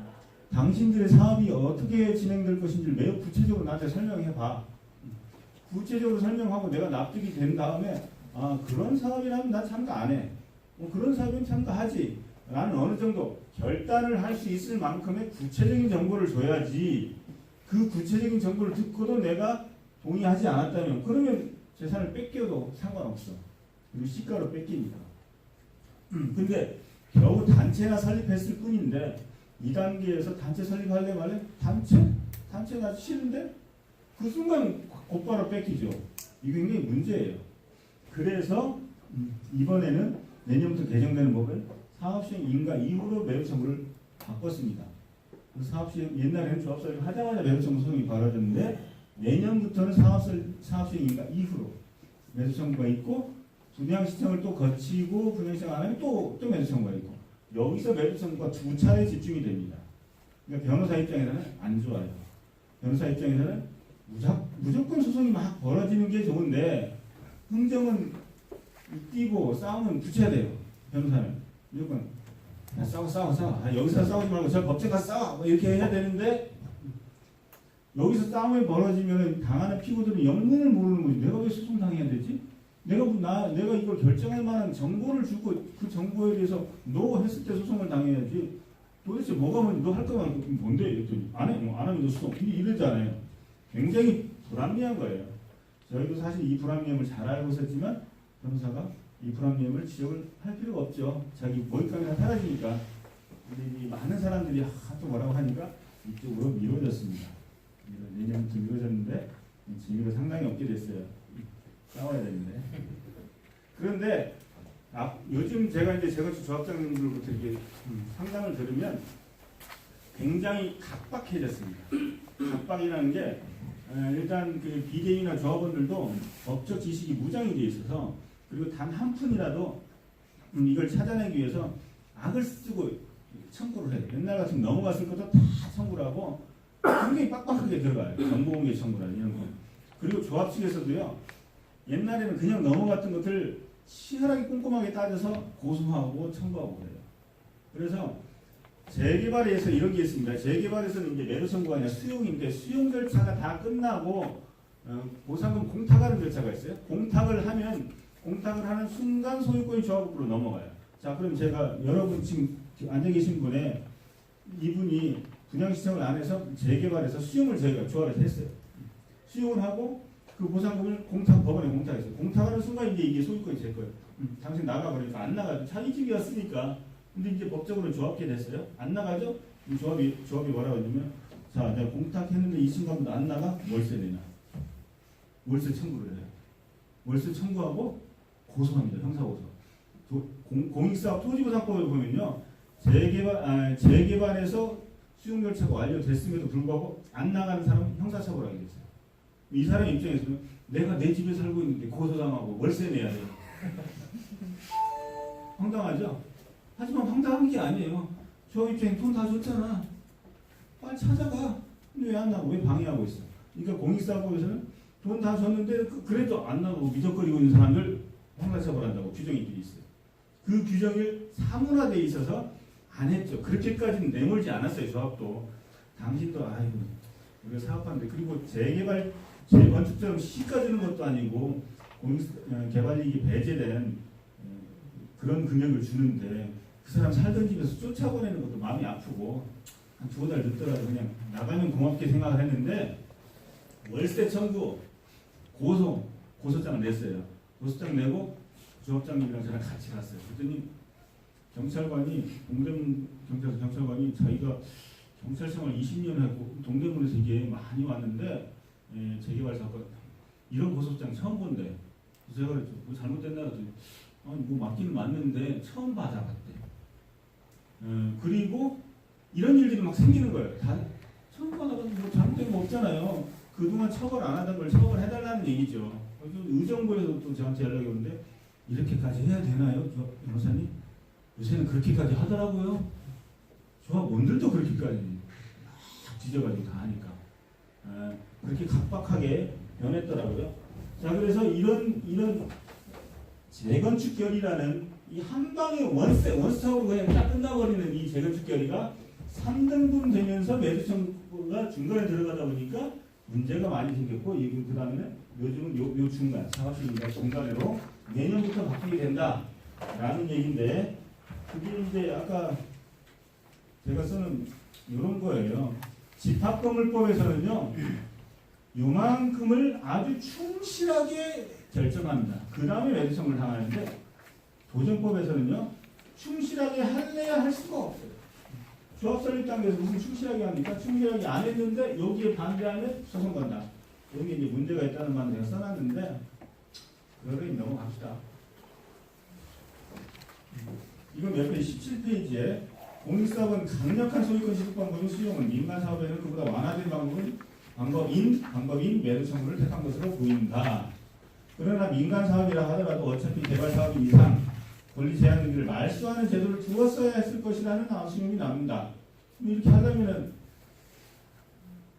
Speaker 1: 당신들의 사업이 어떻게 진행될 것인지를 매우 구체적으로 나한테 설명해 봐. 구체적으로 설명하고 내가 납득이 된 다음에 아 그런 사업이라면 나 참가 안 해. 그런 사업은 참가하지. 나는 어느 정도 결단을 할 수 있을 만큼의 구체적인 정보를 줘야지. 그 구체적인 정보를 듣고도 내가 동의하지 않았다면 그러면 재산을 뺏겨도 상관없어. 그리고 시가로 뺏기니까. 근데 겨우 단체나 설립했을 뿐인데 2단계에서 단체 설립할래 말래? 단체가 싫은데 그 순간 곧바로 뺏기죠. 이게 굉장히 문제예요. 그래서 이번에는 내년부터 개정되는 법은 사업시행 인가 이후로 매도 청구를 바꿨습니다. 사업시행 옛날에는 조합설립 하자마자 매도 청구 소송이 벌어졌는데 내년부터는 사업시행 인가 이후로 매도 청구가 있고 분양시청을 또 거치고 분양시청 안 하면 또 매도 청구가 있고 여기서 매도 청구가 두 차례 집중이 됩니다. 그러니까 변호사 입장에서는 안 좋아요. 변호사 입장에서는 무조건 소송이 막 벌어지는 게 좋은데 흥정은 뛰고 싸움은 붙여야 돼요. 변호사는 무조건 싸워. 여기서 싸우지 말고 저 법정 가서 싸워 뭐 이렇게 해야 되는데 여기서 싸움이 벌어지면 당하는 피고들은 영문을 모르는 거지. 내가 왜 소송 당해야 되지? 내가 이걸 결정할 만한 정보를 주고 그 정보에 대해서 너 했을 때 소송을 당해야지. 도대체 뭐가 뭔지 너 할 거면 뭔데? 이랬더니 안 하면 너 소송. 근데 이러잖아요. 굉장히 불합리한 거예요. 저희도 사실 이 불합리함을 잘 알고 있었지만 변호사가 이 불합리함을 지적을 할 필요가 없죠. 자기 모의감이 다 사라지니까. 근데 이 많은 사람들이 또 뭐라고 하니까 이쪽으로 미뤄졌습니다. 내년부터 미뤄졌는데 재미가 상당히 없게 됐어요. 싸워야 되는데. 그런데 요즘 제가 이제 재건축 조합장님들부터 이렇게 상담을 들으면 굉장히 각박해졌습니다. 각박이라는 게 일단 그 비대위나 조합원들도 법적 지식이 무장이 되어 있어서 그리고 단 한 푼이라도 이걸 찾아내기 위해서 악을 쓰고 청구를 해요. 옛날 같으면 넘어갔을 것도 다 청구를 하고 굉장히 빡빡하게 들어가요. 정보공개 청구라 이런 거. 그리고 조합 측에서도요. 옛날에는 그냥 넘어갔던 것들 치열하게 꼼꼼하게 따져서 고소하고 청구하고 그래요. 그래서 재개발에서 이런 게 있습니다. 재개발에서는 이제 매도 청구가 아니라 수용인데 수용 절차가 다 끝나고 보상금 공탁하는 절차가 있어요. 공탁을 하는 순간 소유권이 조합으로 넘어가요. 자, 그럼 제가 여러분 지금 앉아 계신 분에 이분이 분양시청을 안 해서 재개발해서 수용을 저희가 조합에서 했어요. 수용을 하고 그 보상금을 법원에 공탁했어요. 공탁하는 순간 이제 이게 소유권이 될 거예요. 당신 나가 그러니까 안 나가죠. 자기 집이었으니까. 근데 이제 법적으로 조합게 됐어요. 안 나가죠? 조합이 뭐라고 했냐면 자, 내가 공탁했는데 이 순간부터 안 나가? 월세 내놔. 월세 청구를 해요. 월세 청구하고 고소합니다. 형사고소. 공익사업 토지보상법에 보면요. 재개발에서 수용 절차가 완료됐음에도 불구하고 안 나가는 사람은 형사처벌하게 됐어요. 이 사람 입장에서는 내가 내 집에 살고 있는데 고소당하고 월세 내야 돼요. 황당하죠? 하지만 황당한 게 아니에요. 저 입장에 돈 다 줬잖아. 빨리 찾아가. 근데 왜 안 나고? 왜 방해하고 있어? 그러니까 공익사업법에서는 돈 다 줬는데 그래도 안 나고 미적거리고 있는 사람들 형사처벌한다고 규정이 돼 있어요. 그 규정이 사문화되어 있어서 안 했죠. 그렇게까지는 내몰지 않았어요. 조합도. 당신도 아이고 우리가 사업하는데 그리고 재건축처럼 시가 주는 것도 아니고 개발이익이 배제된 그런 금액을 주는데 그 사람 살던 집에서 쫓아보내는 것도 마음이 아프고 한 2달 늦더라도 그냥 나가면 고맙게 생각을 했는데 월세 청구 고소장을 냈어요. 고소장 내고 조합장님이랑 저랑 같이 갔어요. 그랬더니 경찰관이 동대문 경찰관이 자기가 경찰 생활 20년 하고 동대문에서 이게 많이 왔는데 재개발 사건 이런 고소장 처음 본대. 그래서 제가 그랬죠. 뭐 잘못됐나 그랬더니 아니 뭐 맞기는 맞는데 처음 받아봤대. 그리고 이런 일들이 막 생기는 거예요. 다 처음 받아봤는데 뭐 잘못된 거 없잖아요. 그동안 처벌 안 하던 걸 처벌해달라는 얘기죠. 의정부에서 또 저한테 연락이 오는데 이렇게까지 해야 되나요? 변호사님? 요새는 그렇게까지 하더라고요. 조합원들도 그렇게까지 막 뒤져가지고 다 하니까. 그렇게 각박하게 변했더라고요. 자, 그래서 이런 재건축 결의라는 이 한 방에 원스톱으로 그냥 딱 끝나버리는 이 재건축 결의가 3등분 되면서 매도 청구가 중간에 들어가다 보니까 문제가 많이 생겼고, 그 다음에는 요즘은 요 중간, 사업시기가 중간으로 내년부터 바뀌게 된다라는 얘기인데, 그게 이제 아까 제가 쓰는 이런 거예요. 집합건물법에서는요, 요만큼을 아주 충실하게 결정합니다. 그 다음에 매도 청구를 당하는데, 도정법에서는요, 충실하게 할래야 할 수가 없어요. 조합 설립 단계에서 무슨 충실하게 합니까? 충실하게 안 했는데 여기에 반대하면 소송 건다. 여기 이제 문제가 있다는 말을 제가 써놨는데, 그거를 넘어갑시다. 이건 몇 페이지? 17페이지에 공익사업은 강력한 소유권 시득 방법의 수용은 민간사업에는 그보다 완화된 방법인 매도 청구를 택한 것으로 보인다. 그러나 민간사업이라 하더라도 어차피 개발사업인 이상 권리 제한 등을 말소하는 제도를 두었어야 했을 것이라는 아쉬움이 납니다. 이렇게 하려면은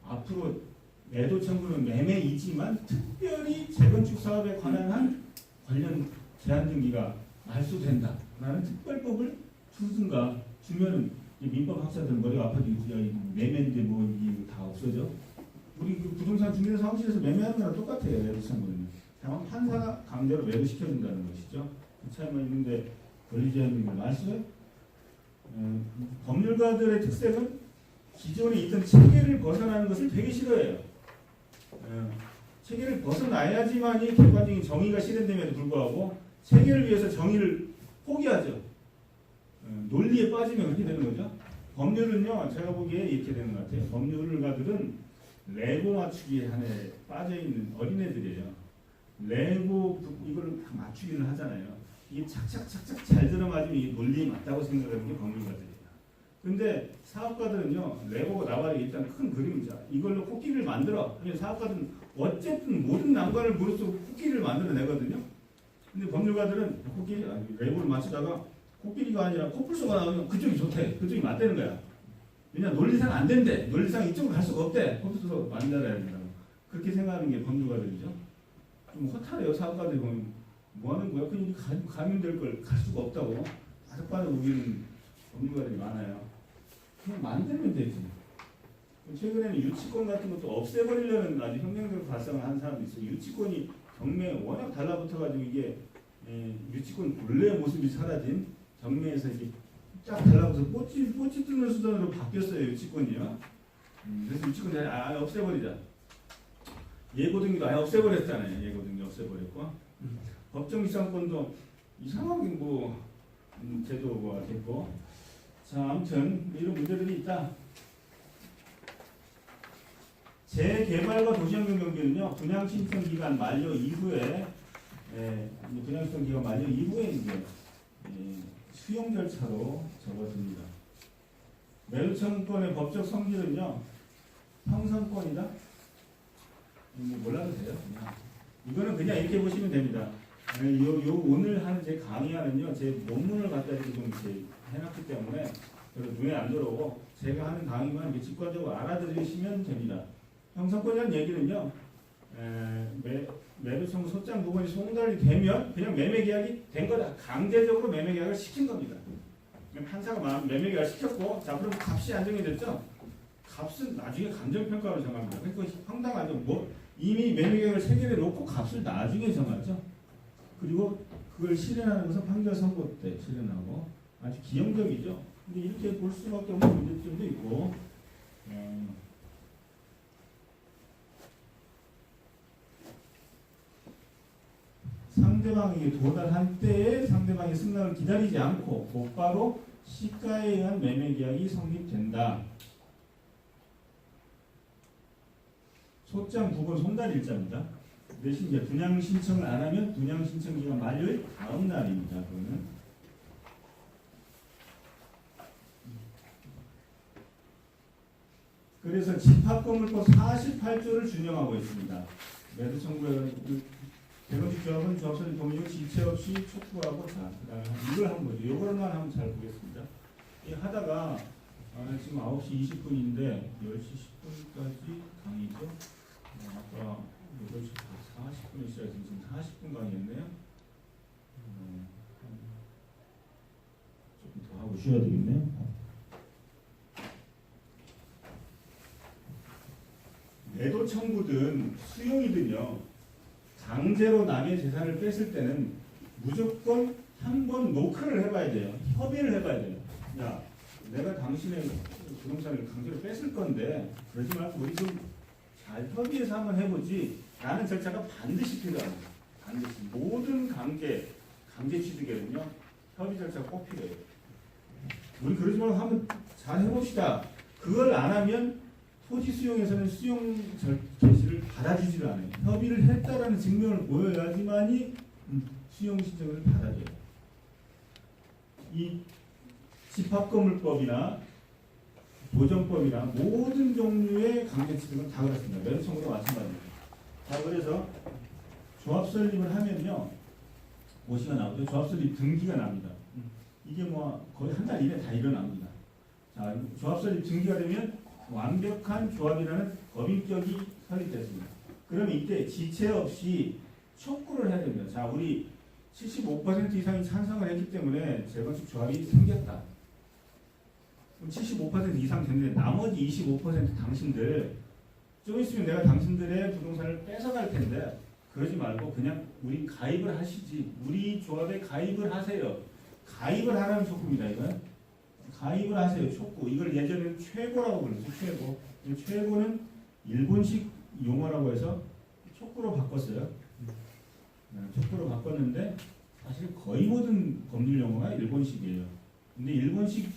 Speaker 1: 앞으로 매도 청구는 매매이지만 특별히 재건축 사업에 관한 관련 제한 등기가 말소된다라는 특별법을 주든가 주면은 민법 학자들 머리가 아파지고 매매인데 뭐 이게 다 없어져. 우리 그 부동산 중개사 사무실에서 매매하는 거랑 똑같아요. 매도 청구는. 다만 판사가 강제로 매도시켜준다는 것이죠. 그 차이만 있는데 권리 제한 등을 말소해. 법률가들의 특색은 기존에 있던 체계를 벗어나는 것을 되게 싫어해요. 체계를 벗어나야지만이 객관적인 정의가 실현됨에도 불구하고 체계를 위해서 정의를 포기하죠. 논리에 빠지면 그렇게 되는 거죠. 법률은요, 제가 보기에 이렇게 되는 것 같아요. 법률가들은 레고 맞추기 안에 빠져있는 어린애들이에요. 레고 이걸 다 맞추기는 하잖아요. 이게 착착착착 잘 들어맞으면 이 논리에 맞다고 생각하는 게 법률가들이에요. 근데 사업가들은요, 레고가 나와야 일단 큰 그림이자 이걸로 코끼리를 만들어. 그냥 사업가들은 어쨌든 모든 난관을 무릅쓰고 코끼리를 만들어내거든요. 근데 법률가들은 코끼리, 레고를 맞추다가 코끼리가 아니라 코뿔소가 나오면 그쪽이 좋대. 그쪽이 맞대는 거야. 왜냐, 논리상 안 된대. 논리상 이쪽으로 갈 수가 없대. 코뿔소 만들어야 된다고. 그렇게 생각하는 게 법률가들이죠. 좀 허탈해요. 사업가들이 보면 뭐 하는 거야? 그냥 가면 될 걸 갈 수가 없다고. 아득바득 우기는 법률가들이 많아요. 그냥 만들면 되지. 최근에는 유치권 같은 것도 없애버리려는 아주 혁명적 발상을 한 사람도 있어요. 유치권이 경매에 워낙 달라붙어가지고 이게 유치권 본래의 모습이 사라진 경매에서 이게 쫙 달라붙어서 뽀찌 뜯는 수단으로 바뀌었어요. 유치권이요. 그래서 유치권 아예 없애버리자. 예고등기도 아예 없애버렸잖아요. 예고등기 없애버렸고 법정지상권도 이상하게 뭐 제도가 됐고, 자, 아무튼 이런 문제들이 있다. 재개발과 도시환경 경비는요, 분양신청 기간 만료 이후에 분양신청 기간 만료 이후에 이제 수용 절차로 접어듭니다. 매도청구권의 법적 성질은요, 형성권이다. 뭐 몰라도 돼요. 그냥. 이거는 그냥 이렇게 보시면 됩니다. 요 오늘 하는 제 강의하는요, 제 논문을 갖다 이렇게 좀 이렇게 해놨기 때문에 별로 눈에 안 들어오고 제가 하는 강의만 직관적으로 알아들으시면 됩니다. 형성권이라는 얘기는요, 매도청구 소장 부분이 송달이 되면 그냥 매매계약이 된 거다. 강제적으로 매매계약을 시킨 겁니다. 판사가 매매계약을 시켰고, 자, 그럼 값이 안정이 됐죠? 값은 나중에 감정평가로 정합니다. 그러니까 황당하죠. 뭐 이미 매매계약을 체결해 놓고 값을 나중에 정하죠. 그리고 그걸 실현하는 것은 판결 선고 때 실현하고 아주 기형적이죠. 근데 이렇게 볼 수밖에 없는 문제점도 있고, 상대방에게 도달한 때에 상대방의 승낙을 기다리지 않고 곧바로 시가에 의한 매매계약이 성립된다. 소장 부분 손달일자입니다. 대신 이제 분양 신청을 안 하면 분양 신청 기간 만료일 다음 날입니다. 그거는. 그래서 집합건물법 48조를 준용하고 있습니다. 매도 청구에 재건축 조합은 조합설립 동의 지체 없이 촉구하고, 자, 그다음에 이걸 한 거죠. 이거만 한번 잘 보겠습니다. 이 하다가 지금 9시 20분인데 10시 10분까지 강의죠. 아까 8시 40분에 시작해서 지금 40분 강의였네요. 조금 더 하고 쉬어야 되겠네요. 매도 청구든 수용이든요. 강제로 남의 재산을 뺐을 때는 무조건 한 번 노크를 해봐야 돼요. 협의를 해봐야 돼요. 야, 내가 당신의 부동산을 강제로 뺐을 건데 그러지 말고 우리 좀 잘 협의해서 한번 해보지. 라는 절차가 반드시 필요합니다. 반드시 모든 강제 취득에는요 협의 절차가 꼭 필요해요. 우리 그러지 말고 한번 잘 해봅시다. 그걸 안 하면 토지 수용에서는 수용 개시를 받아주지를 않아요. 협의를 했다라는 증명을 보여야지만이 수용 신청을 받아줘요. 이 집합건물법이나 도정법이나 모든 종류의 강제 취득은 다 그렇습니다. 매도 청구도 마찬가지입니다. 자, 그래서 조합 설립을 하면요, 뭐시가 나오죠? 조합 설립 등기가 납니다. 이게 뭐 거의 한 달 이내 다 일어납니다. 자, 조합 설립 등기가 되면 완벽한 조합이라는 법인격이 설립됐습니다. 그러면 이때 지체 없이 촉구를 해야 됩니다. 자, 우리 75% 이상이 찬성을 했기 때문에 재건축 조합이 생겼다. 그럼 75% 이상 됐는데 나머지 25% 당신들 좀 있으면 내가 당신들의 부동산을 뺏어갈 텐데 그러지 말고 그냥 우리 가입을 하시지. 우리 조합에 가입을 하세요. 가입을 하라는 촉구입니다. 이건 가입을 하세요. 촉구. 이걸 예전에는 최고라고 불렀죠. 최고. 최고는 일본식 용어라고 해서 촉구로 바꿨어요. 촉구로 바꿨는데 사실 거의 모든 법률 용어가 일본식이에요. 근데 일본식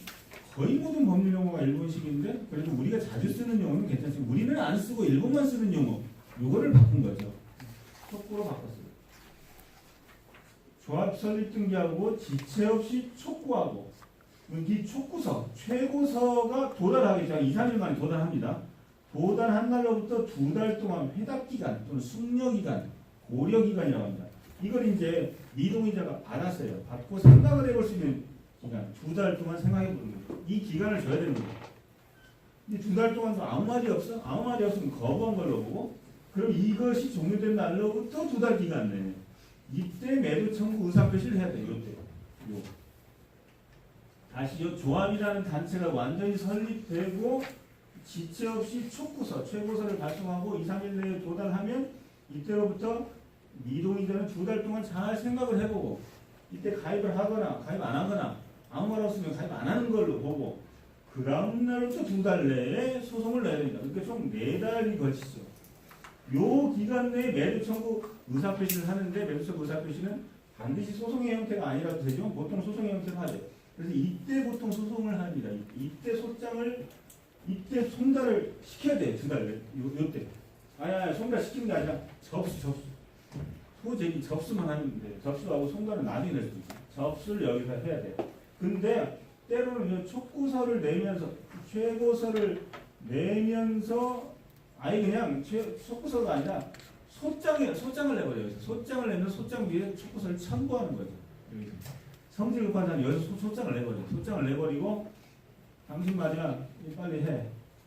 Speaker 1: 거의 모든 법률 용어가 일본식인데 그래도 우리가 자주 쓰는 용어는 괜찮지만 우리는 안 쓰고 일본만 쓰는 용어 요거를 바꾼 거죠. 촉구로 바꿨어요. 조합 설립 등기하고 지체 없이 촉구하고 이 촉구서 최고서가 도달하기 전 2, 3일 만에 도달합니다. 도달한 날로부터 2달 동안 회답기간 또는 숙려기간 고려기간이라고 합니다. 이걸 이제 미동의자가 받았어요. 받고 생각을 해볼 수 있는 기간 2달 동안 생각해보는 거죠. 이 기간을 줘야 됩니다. 이 2달 동안도 아무 말이 없어? 아무 말이 없으면 거부한 걸로 보고 그럼 이것이 종료된 날로부터 2달 기간 내에 이때 매도 청구 의사표시를 해야 돼요. 이때. 다시 이 조합이라는 단체가 완전히 설립되고 지체 없이 촉구서, 최고서를 발송하고 2, 3일 내에 도달하면 이때로부터 미동의자는 2달 동안 잘 생각을 해보고 이때 가입을 하거나 가입 안 하거나 아무 말 없으면 가입 안 하는 걸로 보고 그 다음 날부터 2달 내에 소송을 내야 됩니다. 그러니까 총 4달이 걸치죠. 요 기간 내에 매도 청구 의사표시를 하는데 매도 청구 의사표시는 반드시 소송의 형태가 아니라도 되죠. 보통 소송의 형태로 하죠. 그래서 이때 보통 소송을 합니다. 이때 소장을 이때 송달을 시켜야 돼요. 2달 요때. 아니 송달 시키는 게 아니라 접수. 소재기 접수만 하면 돼요. 접수하고 송달은 나중에 낼 수 있어요. 접수를 여기서 해야 돼요. 근데 때로는 촉구서를 내면서 최고서를 내면서 아예 그냥 촉구서가 아니라 소장을 내버려요. 소장을 내면 소장 위에 촉구서를 첨부하는 거죠. 여기서. 성질급한 여기서 소장을 내버려요. 소장을 내버리고 당신 말이야 빨리 해.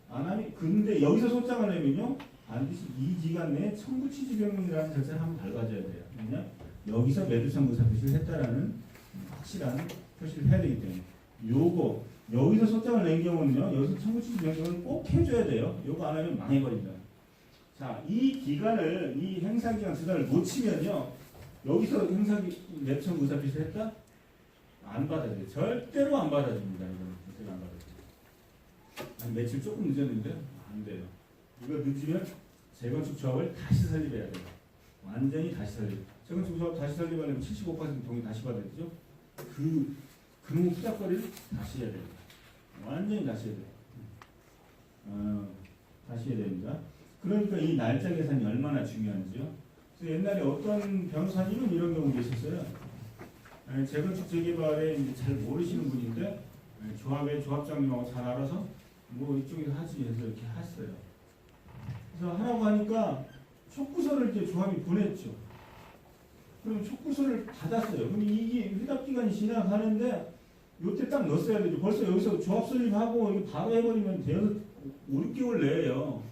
Speaker 1: 안 하면 근데 여기서 소장을 내면요 반드시 이 기간 내에 청구 취지명령이라는 절차를 한번 밟아줘야 돼요. 왜냐 여기서 매도 청구 의사표시를 했다라는 확실한 표시를 해야 되기 때문에 요거 여기서 소장을 낸 경우는요 여기서 청구 취지명령을 꼭 해줘야 돼요. 요거 안 하면 망해버립니다. 자, 이 기간을 이 행사기간 2달을 놓치면요 여기서 매도 청구 의사표시를 했다? 안 받아줘요. 절대로 안 받아줍니다. 이거는 절대로 안 받아줘요. 한 며칠 조금 늦었는데 안 돼요. 이거 늦으면 재건축 조합을 다시 설립해야 돼요. 완전히 다시 설립. 재건축 조합 다시 설립하려면 75% 동의 다시 받아야 되죠. 그놈의 후작거리를 다시 해야 됩니다. 완전히 다시 해야 돼요. 다시 해야 됩니다. 그러니까 이 날짜 계산이 얼마나 중요한지요. 그래서 옛날에 어떤 변호사님은 이런 경우가 있었어요. 재건축 재개발에 이제 잘 모르시는 분인데 조합의 조합장님하고 잘 알아서 뭐 이쪽에서 하지 해서 이렇게 했어요. 그래서 하라고 하니까 촉구서를 이제 조합이 보냈죠. 그럼 촉구서를 받았어요. 그럼 이게 회답 기간이 지나가는데 요때 딱 넣었어야 되죠. 벌써 여기서 조합 설립하고 이거 바로 해버리면 대여섯 5, 6개월 내에요.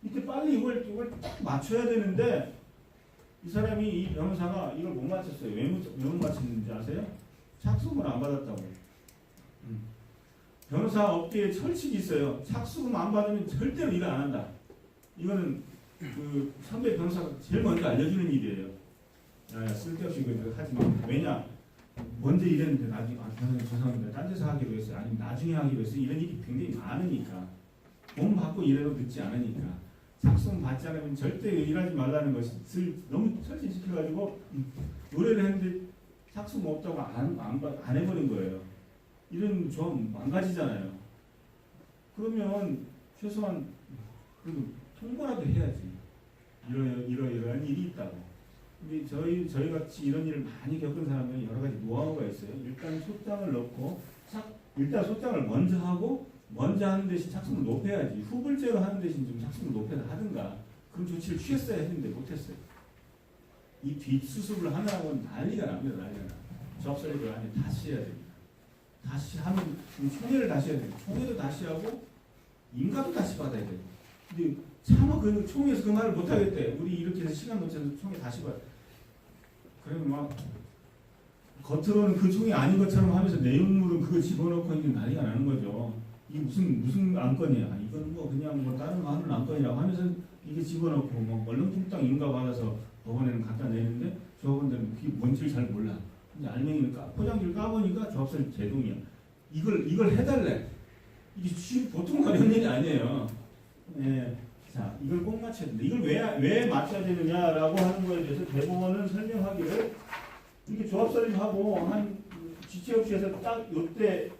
Speaker 1: 이때 빨리 이걸 딱 맞춰야 되는데 이 사람이 이 변호사가 이걸 못 맞췄어요. 왜 못 맞췄는지 아세요? 착수금을 안 받았다고. 변호사 업계에 철칙이 있어요. 착수금 안 받으면 절대로 일 안 한다. 이거는 그 선배 변호사가 제일 먼저 알려주는 일이에요. 야, 쓸데없이 이거 하지 마. 왜냐? 먼저 일했는데 나중에 변호사님 죄송합니다. 딴 데서 하기로 했어요. 아니면 나중에 하기로 했어요. 이런 일이 굉장히 많으니까. 돈 받고 일해도 늦지 않으니까. 착수금 받지 않으면 절대 일하지 말라는 것을 너무 철저시켜가지고 의뢰를 했는데 착수금 없다고 안 해버린 거예요. 이런 좀 망가지잖아요. 그러면 최소한 그래도 통보라도 해야지. 이러한 일이 있다고. 근데 저희 같이 이런 일을 많이 겪은 사람은 여러 가지 노하우가 있어요. 일단 소장을 넣고 일단 소장을 먼저 하고 먼저 하는 대신 착수를 높여야지. 후불제로 하는 대신 좀 착수를 높여서 하든가 그런 조치를 취했어야 했는데 못했어요. 이 뒷수습을 하느라고 난리가 납니다. 난리가 나. 조합설립을 안에 다시 해야 됩니다. 다시 하면 총회를 다시 해야 돼요. 총회도 다시 하고 인가도 다시 받아야 돼요. 근데 차마 그 총회에서 그 말을 못하겠대. 우리 이렇게 해서 시간 놓쳐서 총회 다시 봐야 돼. 그러면 막 겉으로는 그 총회 아닌 것처럼 하면서 내용물은 그거 집어넣고 있는 난리가 나는 거죠. 이게 무슨 안건이야. 이건 뭐 그냥 뭐 다른 거 하는 안건이라고 하면서 이게 집어넣고 뭐 얼렁뚱땅 인가 받아서 법원에는 갖다 내는데 조합원들은 그게 뭔지를 잘 몰라. 근데 알맹이는 포장지를 까보니까 조합설립 제동이야. 이걸 해달래. 이게 보통 어려운 일이 아니에요. 예. 자, 이걸 꼭 맞춰야 된다. 이걸 왜 맞춰야 되느냐라고 하는 거에 대해서 대법원은 설명하기를 이렇게 조합설립하고 한 지체업체에서 딱 요때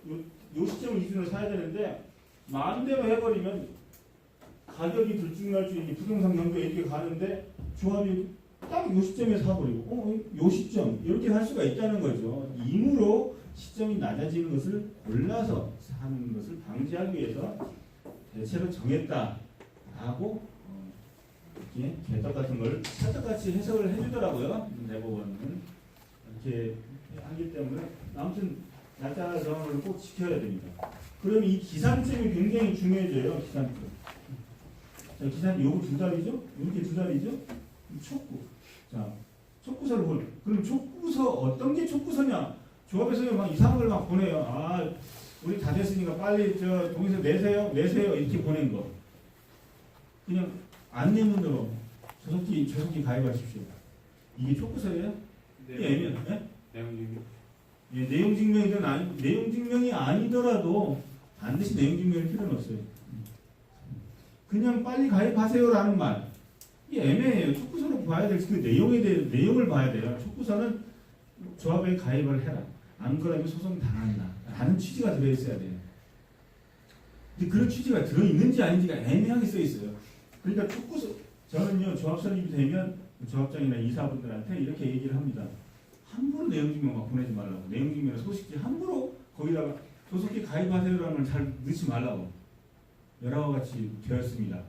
Speaker 1: 요 시점을 기준으로 사야 되는데 마음대로 해버리면 가격이 들쭉날쭉 부동산 경기가 이렇게 가는데 조합이 딱 요 시점에 사버리고 요 시점 이렇게 할 수가 있다는 거죠. 임으로 시점이 낮아지는 것을 골라서 사는 것을 방지하기 위해서 대체로 정했다라고 이렇게 개떡 같은 걸 찰떡같이 해석을 해주더라고요. 대법원은 이렇게 하기 때문에 아무튼 날짜 정을 꼭 지켜야 됩니다. 그럼 이 기산점이 굉장히 중요해져요. 기산점. 자, 기산 요거 2달이죠? 이렇게 2달이죠? 촉구. 자, 촉구서를 그럼 촉구서 어떤 게 촉구서냐? 조합에서 막 이상한 걸 막 보내요. 아, 우리 다 됐으니까 빨리 저 동의서 내세요 이렇게 보낸 거. 그냥 안내문으로 조속히 가입하십시오. 이게 촉구서예요? 네. 예, 내용 증명이든 내용 증명이 아니더라도 반드시 내용 증명일 필요는 없어요. 그냥 빨리 가입하세요라는 말. 이게 애매해요. 촉구서로 봐야 될 그 내용을 봐야 돼요. 촉구서는 조합에 가입을 해라. 안 그러면 소송 당한다. 라는 취지가 들어있어야 돼요. 근데 그런 취지가 들어있는지 아닌지가 애매하게 써 있어요. 그러니까 촉구서, 저는요, 조합 설립이 되면 조합장이나 이사분들한테 이렇게 얘기를 합니다. 함부로 내용증명 막 보내지 말라고. 내용증명이나 소식지 함부로 거기다가 조속히 가입하세요라는 걸 잘 넣지 말라고. 여러와 같이 되었습니다.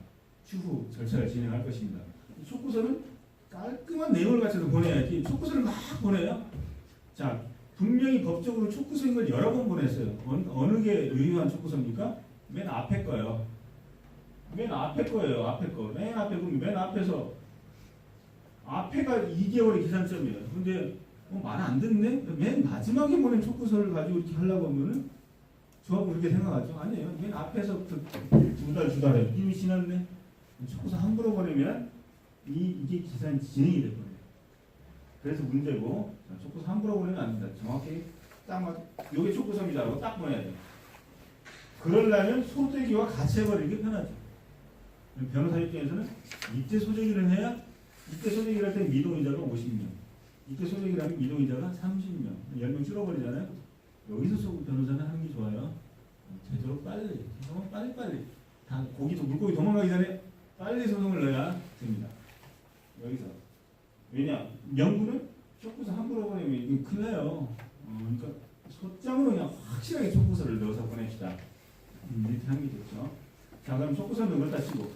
Speaker 1: 추후 절차를 진행할 것입니다. 촉구서는 깔끔한 내용을 갖춰서 보내야지. 촉구서를 막 보내요. 자, 분명히 법적으로 촉구서인 걸 여러 번 보냈어요. 어느 게 유효한 촉구서입니까? 맨 앞에 거예요. 맨 앞에 거예요. 앞에 거. 맨 앞에 보면 맨 앞에서 앞에가 2개월의 기산점이에요. 근데 말 안 듣네? 맨 마지막에 보낸 촉구서를 가지고 이렇게 하려고 하면은 조합은 그렇게 생각하죠. 아니에요. 맨 앞에서부터 두 달에 이미 지났네. 촉구서 함부로 보내면 이게 기산 진행이 될 거예요. 그래서 문제고, 촉구서 함부로 보내면 안 된다. 정확히 요게 촉구서입니다라고 딱 보내야 돼요. 그러려면 소재기와 같이 해버리는 게 편하죠. 변호사 입장에서는 이때 소재기를 해야, 이때 소재기를 할 때 미동의자가 50명, 이때 소재기라면 미동의자가 30명, 10명 줄어버리잖아요. 여기서 변호사는 하는 게 좋아요. 제대로 빨리 다 물고기 도망가기 전에 빨리 소송을 넣어야 됩니다. 여기서. 왜냐? 명분은 촉구서 함부로 보내면 이거 큰일 나요. 그러니까 소장으로 그냥 확실하게 촉구서를 넣어서 보냅시다. 이렇게 하는 게 좋죠. 자, 그럼 촉구서는 그렇다 치고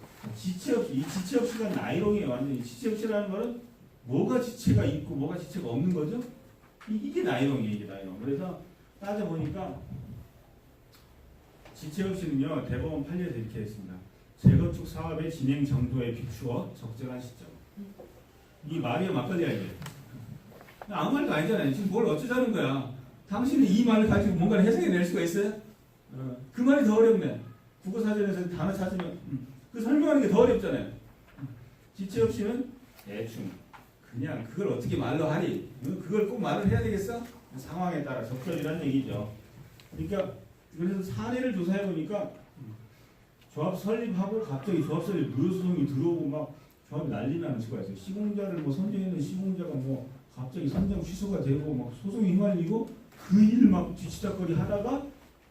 Speaker 1: 이 지체 없이가 나이롱이에요. 완전히 지체 없이라는 거는 뭐가 지체가 있고 뭐가 지체가 없는 거죠? 이게 나이롱이에요. 이게 나이롱. 그래서 따져보니까 지체 없이는요 대법원 판례에서 이렇게 했습니다. 재건축 사업의 진행 정도에 비추어 적절한 시점. 이 말이 막걸리야 이게. 아무 말도 아니잖아요. 지금 뭘 어쩌자는 거야. 당신이 이 말을 가지고 뭔가를 해석해낼 수가 있어요? 그 말이 더 어렵네. 국어사전에서 단어 찾으면 그 설명하는 게 더 어렵잖아요. 지체 없이는 대충 그냥 그걸 어떻게 말로 하리? 그걸 꼭 말을 해야 되겠어? 상황에 따라 적절이라는 얘기죠. 그러니까 그래서 사례를 조사해 보니까 조합 설립하고 갑자기 조합 설립 무효소송이 들어오고 막 조합이 난리 나는 수가 있어요. 시공자를 뭐 선정했는 시공자가 뭐 갑자기 선정 취소가 되고 막 소송이 휘말리고 그 일을 막 뒤치다거리 하다가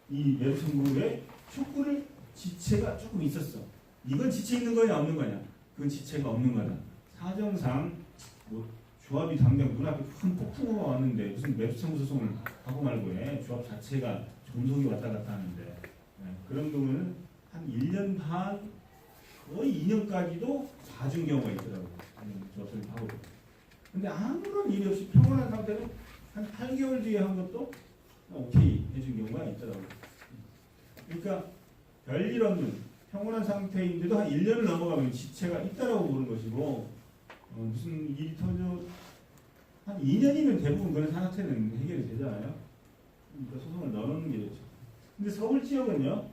Speaker 1: 이 매도청구에 촉구를 지체가 조금 있었어. 이건 지체 있는 거냐 없는 거냐? 그건 지체가 없는 거다. 사정상 뭐 조합이 당장 눈앞에 큰 폭풍우가 왔는데 무슨 매도청구 소송을 하고 말고 해. 조합 자체가 존속이 왔다 갔다 하는데 그런 경우는 한 1년 반 거의 2년까지도 봐준 경우가 있더라고요. 조합 설립하고. 근데 아무런 일이 없이 평온한 상태로 한 8개월 뒤에 한 것도 오케이 해준 경우가 있더라고요. 그러니까 별일 없는 평온한 상태인데도 한 1년을 넘어가면 지체가 있다라고 보는 것이고 무슨 일이 터져 한 2년이면 대부분 그런 상태는 해결이 되잖아요. 그러니까 소송을 넣어놓는 게 좋죠. 근데 서울 지역은요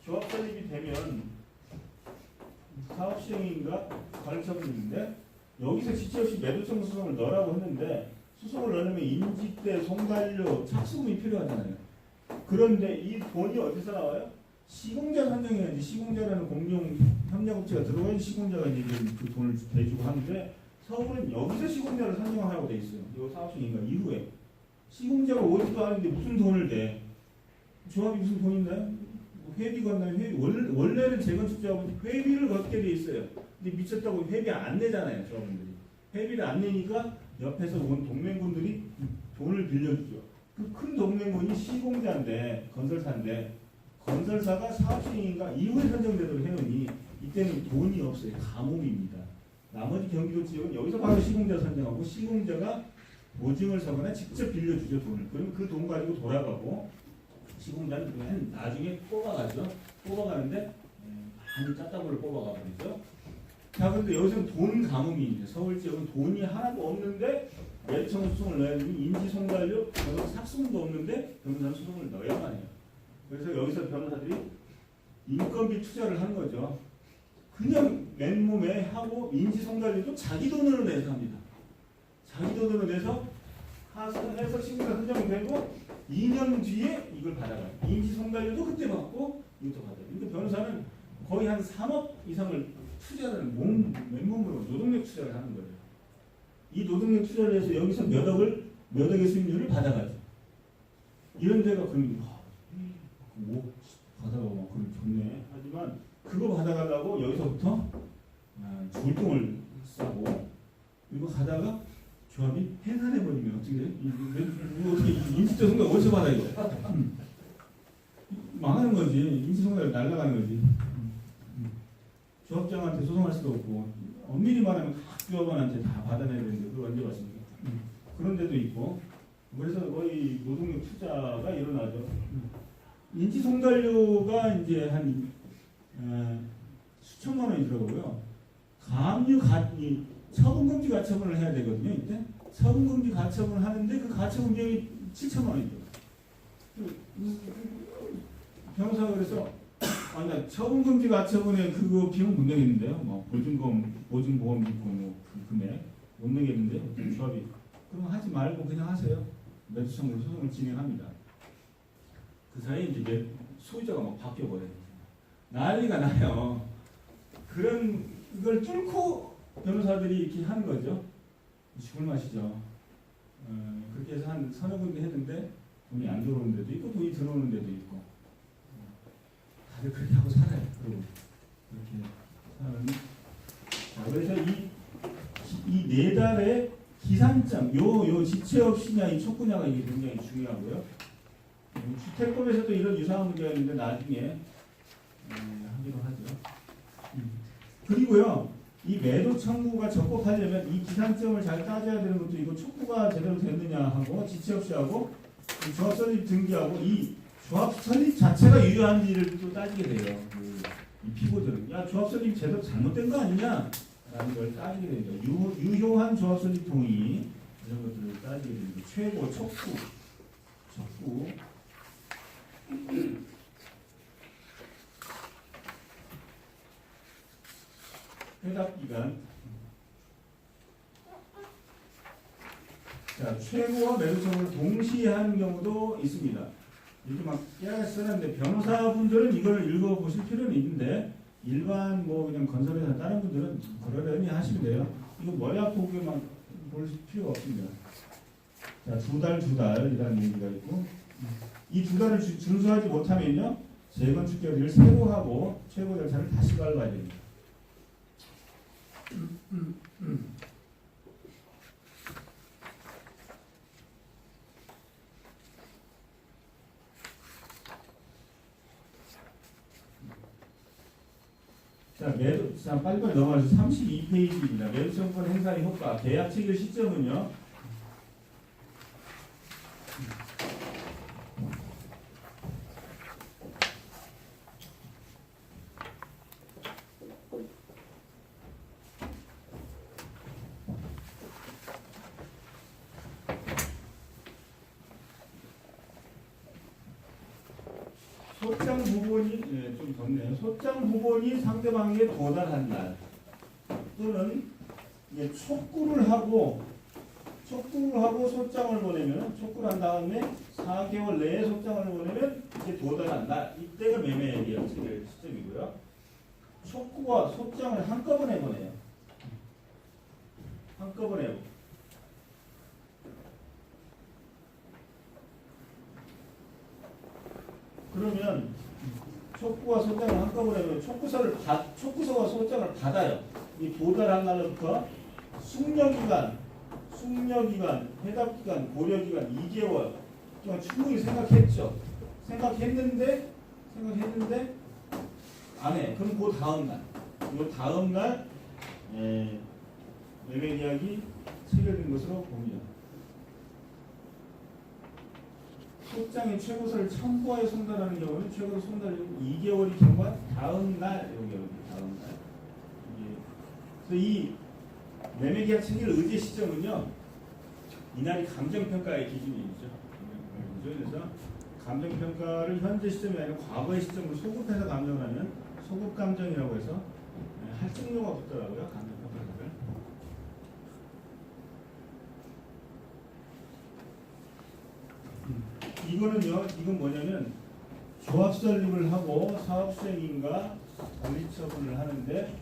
Speaker 1: 조합 설립이 되면 사업 시행인가 가르쳐주는데 여기서 지체 없이 매도청 소송을 넣으라고 했는데 소송을 넣으려면 인지대, 송달료, 착수금이 필요하잖아요. 그런데 이 돈이 어디서 나와요? 시공자 선정해야지. 시공자라는 공용 협력업체가 들어가야 시공자가 이제 그 돈을 대주고 하는데 서울은 여기서 시공자를 선정하라고 돼 있어요. 이 사업시행인가 이후에 시공자가 오지도 않는데 무슨 돈을 대? 조합이 무슨 돈 있나요? 회비 건나요? 회비 원래는 재건축 조합은 회비를 걷게 돼 있어요. 근데 미쳤다고 회비 안 내잖아요, 조합원들이. 회비를 안 내니까 옆에서 온 동맹군들이 돈을 빌려주죠. 그 큰 동맹군이 시공자인데 건설사인데 건설사가 사업시행인가 이후에 선정되도록 해놓으니 이때는 돈이 없어요. 가뭄입니다. 나머지 경기도 지역은 여기서 바로 시공자 선정하고 시공자가 보증을 서거나 직접 빌려주죠 돈을. 그러면 그 돈 가지고 돌아가고 시공자는 그냥 나중에 뽑아가죠. 뽑아가는데 많이 짰다불을 뽑아가 버리죠. 자, 그런데 여기서는 돈 가뭄이 있는데 서울 지역은 돈이 하나도 없는데 매도청 소송을 넣어야 되니 인지송달료, 삭수금도 없는데 변호사 소송을 넣어야만 해요. 그래서 여기서 변호사들이 인건비 투자를 하는 거죠. 그냥 맨몸에 하고 인지송달료도 자기 돈으로 내서 합니다. 자기 돈으로 내서 하선해서 시공사 선정되고 2년 뒤에 이걸 받아가요. 인지송달료도 그때 받고 이것도 받아요. 그러니까 변호사는 거의 한 3억 이상을 투자를 맨몸으로 노동력 투자를 하는 거예요. 이 노동력 투자를 해서 여기서 몇 억의 수익률을 받아가죠. 이런 데가 그럼 뭐 받아가고 그럼 좋네. 하지만 그거 받아가려고 여기서부터 줄동을 싸고 이거 가다가 조합이 해산해버리면 어떻게 돼? 이거 어떻게 인지조성가 어디서 받아 이거? 망하는 거지. 인지조성가를 날아가는 거지. 조합장한테 소송할 수도 없고 엄밀히 말하면 각 조합원한테 다 받아내야 되는데 그걸 언제 받습니까? 그런 데도 있고 그래서 거의 노동력 투자가 일어나죠. 인지송달료가 이제 한 수천만 원이 들어가고요. 처분금지 가처분을 해야 되거든요. 이때 처분금지 가처분을 하는데 그 가처분 비용이 7천만 원이죠. 변호사가 그래서 나 처분금지 가처분에 그거 비용 못 내겠는데요. 뭐 보증보험 있고 그 금액 못 내겠는데 어떤 조합이 그럼 하지 말고 그냥 하세요. 매도청구로 소송을 진행합니다. 그 사이에 이제 소유자가 막 바뀌어버려요. 난리가 나요. 그런 이걸 뚫고 변호사들이 이렇게 하는 거죠. 죽을 맛이죠. 그렇게 해서 한 서너 군데 했는데 돈이 안 들어오는 데도 있고 돈이 들어오는 데도 있고 다들 그렇게 하고 살아요. 그리고 이렇게 사는. 자, 그래서 이 네 달의 기산점, 요 지체 없이냐 이 촉구냐가 이게 굉장히 중요하고요. 주택법에서도 이런 유사한 문제가 있는데 나중에 하기로 하죠. 그리고요, 이 매도 청구가 적법하려면 이 기산점을 잘 따져야 되는 것도 이거 촉구가 제대로 됐느냐 하고 지체 없이 하고 조합 설립 등기하고 이 조합 설립 자체가 유효한지를 또 따지게 돼요. 이 피고들은 야 조합 설립 제대로 잘못된 거 아니냐? 라는 걸 따지게 됩니다. 유효한 조합 설립 동의 이런 것들을 따지게 됩니다. 최고, 촉구. 회답기간. 자, 최고와 매도청구를 동시에 하는 경우도 있습니다. 이렇게 막 깨알같이 써놨는데 변호사분들은 이걸 읽어보실 필요는 있는데 일반 뭐 그냥 건설회사 다른 분들은 그러려니 하시면 돼요. 이거 뭐야 보기만 볼 필요가 없습니다. 자, 두 달이라는 얘기가 있고 이 두 달을 준수하지 못하면요 재건축 결의를 새로 하고 최고 절차를 다시 밟아야 됩니다. 자, 빨리빨리 넘어가서 32페이지입니다. 매도청구권 행사의 효과, 계약 체결 시점은요. 소장 부분이 좀 덥네요. 소장 부분이 상대방에게 도달한 날 또는 촉구를 하고 소장을 보내면 촉구를 한 다음에 4개월 내에 소장을 보내면 이제 도달한 날 이때가 매매 계약 체결 시점이고요. 촉구와 소장을 한꺼번에 보내요. 한꺼번에. 그러면 촉구와 소장을 한꺼번에 하면 촉구서와 소장을 받아요. 이 도달한 날로부터 숙려기간, 회답기간, 고려기간 2개월 동안 충분히 생각했죠. 생각했는데 안 해. 그럼 그 다음 날 매매 계약이 체결된 것으로 봅니다. 소장의 최고서를 첨부하여 송달하는 경우는 최고서 송달이 2개월이 경과 다음 날. 그래서 이 매매계약 체결 의제 시점은요. 이날이 감정평가의 기준이죠. 그래서 감정평가를 현재 시점이 아니라 과거의 시점으로 소급해서 감정을 하면 소급감정이라고 해서 할증료가 붙더라고요. 감정평가를. 이건 뭐냐면 조합 설립을 하고 사업 수행인가 권리 처분을 하는데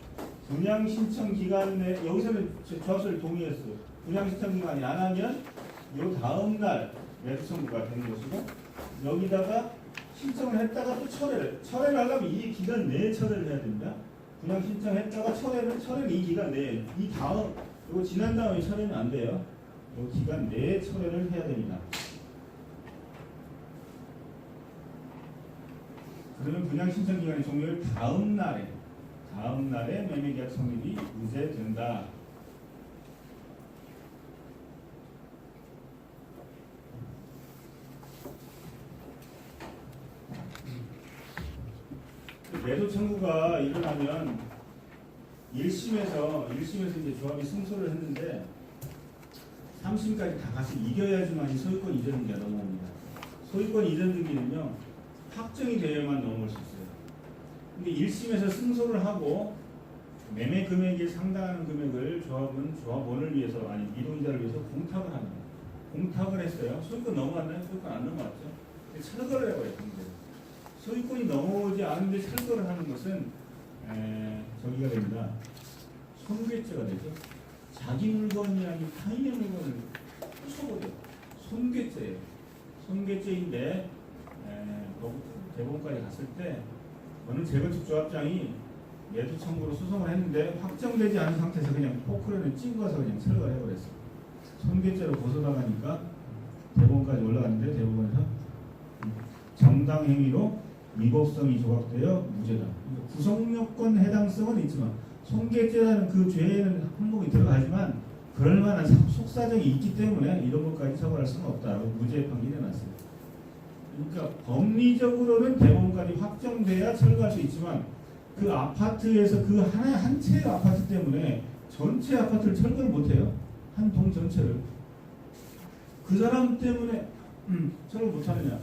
Speaker 1: 분양 신청 기간 내 여기서는 조합 설립 동의했어요. 분양 신청 기간이 안 하면 이 다음 날 매수 청구가 되는 것이고 여기다가 신청을 했다가 또 철회를 하려면 이 기간 내에 철회를 해야 됩니다. 분양 신청했다가 철회는 이 기간 내에 이 다음 이거 지난 다음에 철회는 안 돼요. 이 기간 내에 철회를 해야 됩니다. 그러면 분양 신청 기간의 종료일 다음 날에 매매계약 성립이 의제된다. 매도 청구가 일어나면 1심에서 이제 조합이 승소를 했는데 3심까지 다 같이 이겨야지만 소유권 이전 등기가 넘어옵니다. 소유권 이전 등기는요 확정이 되어야만 넘어올 수 있어요. 근데 1심에서 승소를 하고 매매 금액에 상당한 금액을 조합원을 위해서 아니 미동자를 위해서 공탁을 합니다. 공탁을 했어요. 소유권 넘어갔나요? 소유권 안 넘어갔죠. 철거를 해버려요. 소유권이 넘어오지 않은데 철거를 하는 것은 저기가 됩니다. 손괴죄가 되죠. 자기 물건이 아닌 타인의 물건을 훔쳐버려요. 손괴죄예요. 손괴죄인데 대법원까지 갔을 때 어느 재건축 조합장이 매도 청구로 소송을 했는데 확정되지 않은 상태에서 그냥 포크레를 찍어서 그냥 철거를 해버렸어요. 손괴죄로 고소당하니까 대법원까지 올라갔는데 대법원에서 정당 행위로 위법성이 조각되어 무죄다. 구성요건 해당성은 있지만 손괴죄라는 그 죄에는 항목이 들어가지만 그럴 만한 속사정이 있기 때문에 이런 것까지 처벌할 수는 없다고 무죄 판결이 났어요. 그러니까 법리적으로는 대법원까지 확정돼야 철거할 수 있지만 그 아파트에서 그 한 채의 아파트 때문에 전체 아파트를 철거를 못해요. 한 동 전체를. 그 사람 때문에 철거 못하느냐.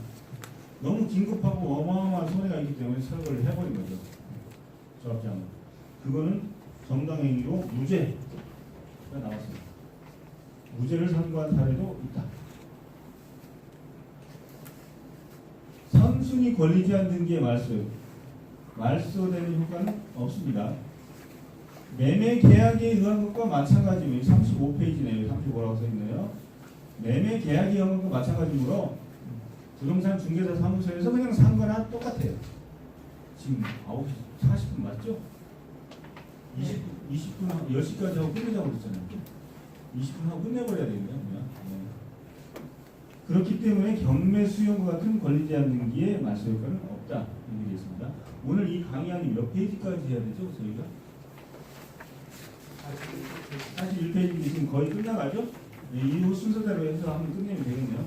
Speaker 1: 너무 긴급하고 어마어마한 손해가 있기 때문에 철거를 해버린 거죠. 조합장은. 그거는 정당행위로 무죄가 나왔습니다. 무죄를 선고한 사례도 있다. 선순위 권리 제한 등기의 말소되는 효과는 없습니다. 매매 계약에 의한 것과 마찬가지로 35페이지네요. 35라고 써있네요. 매매 계약에 의한 것과 마찬가지로 부동산 중개사 사무소에서 그냥 산 거나 똑같아요. 지금 9시 40분 맞죠? 20분 하고 10시까지 하고 끝내자고 그랬잖아요. 20분 하고 끝내버려야 되겠네요. 그렇기 때문에 경매 수용과 같은 권리 제한 등기에 말소 효과는 없다. 이렇게 되겠습니다. 오늘 이 강의안이 몇 페이지까지 해야 되죠? 저희가? 41페이지 지금 거의 끝나가죠? 네, 이 순서대로 해서 한번 끝내면 되겠네요.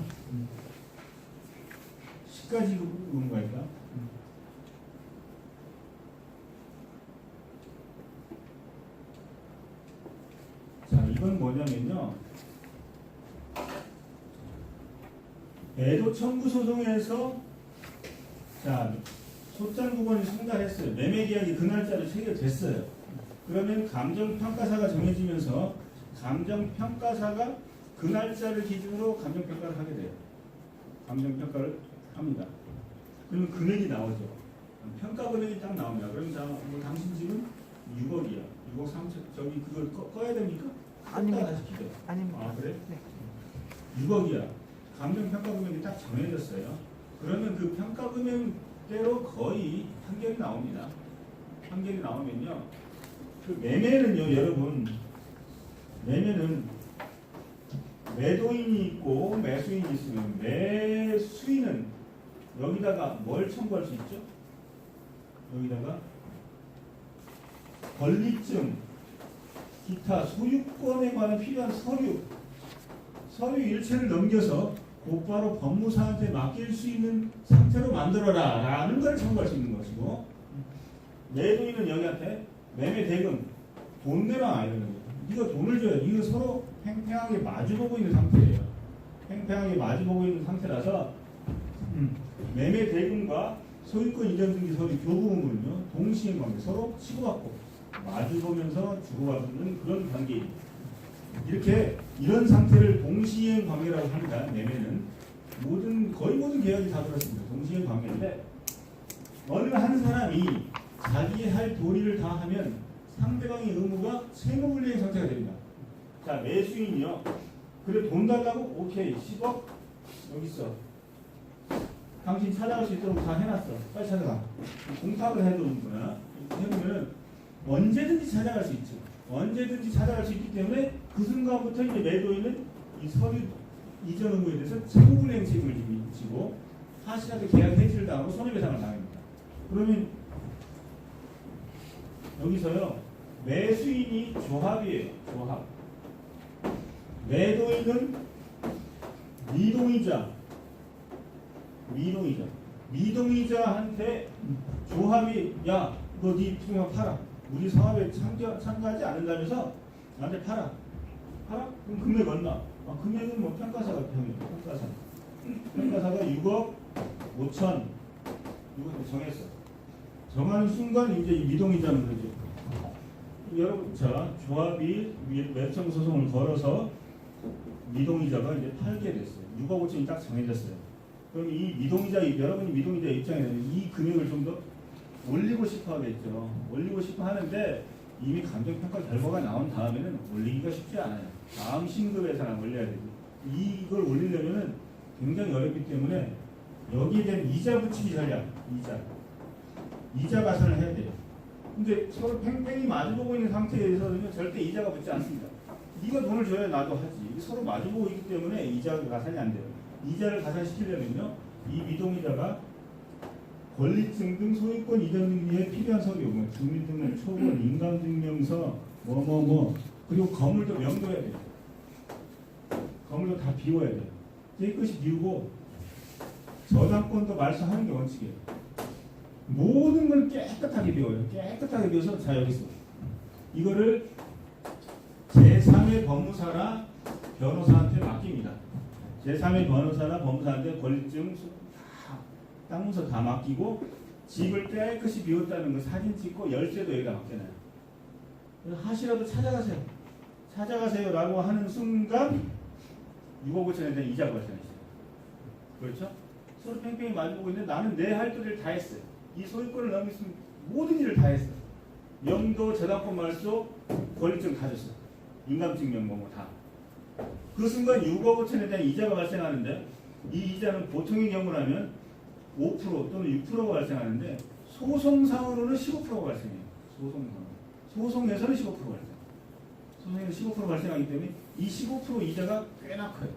Speaker 1: 10까지 오는 거니까. 자, 이건 뭐냐면요. 매도 청구 소송에서 자, 소장구건이 송달했어요. 매매계약이 그 날짜로 체결됐어요. 그러면 감정평가사가 정해지면서 감정평가사가 그 날짜를 기준으로 감정평가를 하게 돼요. 감정평가를 합니다. 그러면 금액이 나오죠. 평가 금액이 딱 나옵니다. 그럼 자, 뭐 당신 집은 6억이야. 6억 3천. 저기 그걸 꺼야 됩니까?
Speaker 2: 아닙니다.
Speaker 1: 시키죠.
Speaker 2: 아닙니다.
Speaker 1: 아, 그래?
Speaker 2: 네.
Speaker 1: 6억이야. 감정평가 금액이 딱 정해졌어요. 그러면 그 평가 금액대로 거의 판결이 나옵니다. 판결이 나오면요. 그 매매는요, 여러분. 매매는 매도인이 있고 매수인이 있으면 매수인은 여기다가 뭘 청구할 수 있죠? 여기다가 권리증, 기타 소유권에 관한 필요한 서류 일체를 넘겨서 곧바로 법무사한테 맡길 수 있는 상태로 만들어라 라는 걸 청구할 수 있는 것이고, 매도인은 여기한테 매매 대금 돈 내놔 이러는 거예요. 네가 돈을 줘야 이거 서로 팽팽하게 마주보고 있는 상태예요. 팽팽하게 마주보고 있는 상태라서 매매 대금과 소유권 이전 등기 서류 교부금은요 동시행 관계, 서로 치고받고 마주보면서 주고받는 그런 관계입니다. 이렇게 이런 상태를 동시행 관계라고 합니다. 매매는 거의 모든 계약이 다 그렇습니다. 동시행 관계인데 어느 한 사람이 자기 할 도리를 다 하면 상대방의 의무가 채무불이행 상태가 됩니다. 자, 매수인이요. 그래 돈 달라고? 오케이. 10억 여기 있어. 당신 찾아갈 수 있도록 다 해놨어. 빨리 찾아가. 공탁을 해놓는구나. 해보면 언제든지 찾아갈 수 있죠. 언제든지 찾아갈 수 있기 때문에 그 순간부터 이제 매도인은 이 서류 이전 의무에 대해서 채무불이행 책임을 지고 사실하게 계약 해지를 당하고 손해배상을 당합니다. 그러면 여기서요 매수인이 조합이에요. 조합. 매도인은 미동이자한테 조합이 야 너 네 부동산 팔아. 우리 사업에 참가하지 않는다면서 나한테 팔아. 그럼 금액 얼마? 금액은 뭐 평가사가 평가사. 평가사가 6억 5천 이거 정했어. 정하는 순간 이제 미동이자는 거죠. 여러분, 자, 조합이 매청 소송을 걸어서 미동이자가 이제 팔게 됐어요. 6억 5천이 딱 정해졌어요. 그럼 이 미동이자, 여러분이 미동이자 입장에는 이 금액을 좀 더 올리고 싶어 하겠죠. 올리고 싶어 하는데 이미 감정평가 결과가 나온 다음에는 올리기가 쉽지 않아요. 다음 신급에서나 올려야 되고 이걸 올리려면은 굉장히 어렵기 때문에 여기에 대한 이자 붙이기 전략, 이자 가산을 해야 돼요. 근데 서로 팽팽히 마주보고 있는 상태에서는 절대 이자가 붙지 않습니다. 네가 돈을 줘야 나도 하지. 서로 마주보고 있기 때문에 이자가 가산이 안 돼요. 이자를 가산시키려면요, 이 미동이자가 권리증 등 소유권 이전 등기에 필요한 서류, 뭐 주민등록, 초본, 인감증명서, 그리고 건물도 명도해야 돼요. 건물도 다 비워야 돼요. 깨끗이 비우고 저당권도 말소하는 게 원칙이에요. 모든 걸 깨끗하게 비워요. 깨끗하게 비워서 자 여기 있어. 이거를 제3의 법무사나 변호사한테 맡깁니다. 제3의 변호사나 법무사한테 권리증 다 땅문서 다 맡기고 집을 깨끗이 비웠다는 거 사진 찍고 열쇠도 여기다 맡겨놔요. 그래서 하시라도 찾아가세요. 찾아가세요라고 하는 순간 6억 5천에 대한 이자가 발생했어요. 그렇죠? 서로 팽팽히 마주보고 있는데 나는 내 할 도리를 다 했어요. 이 소유권을 넘겼으면 모든 일을 다 했어요. 명도, 저당권 말소, 권리증 다 줬어요. 인감증명 뭐 다. 그 순간 6억 5천에 대한 이자가 발생하는데 이 이자는 보통의 경우라면 5% 또는 6%가 발생하는데 소송상으로는 15%가 발생해요. 소송에서는 15% 발생. 소송에서 15% 발생하기 때문에 이 15% 이자가 꽤나 커요.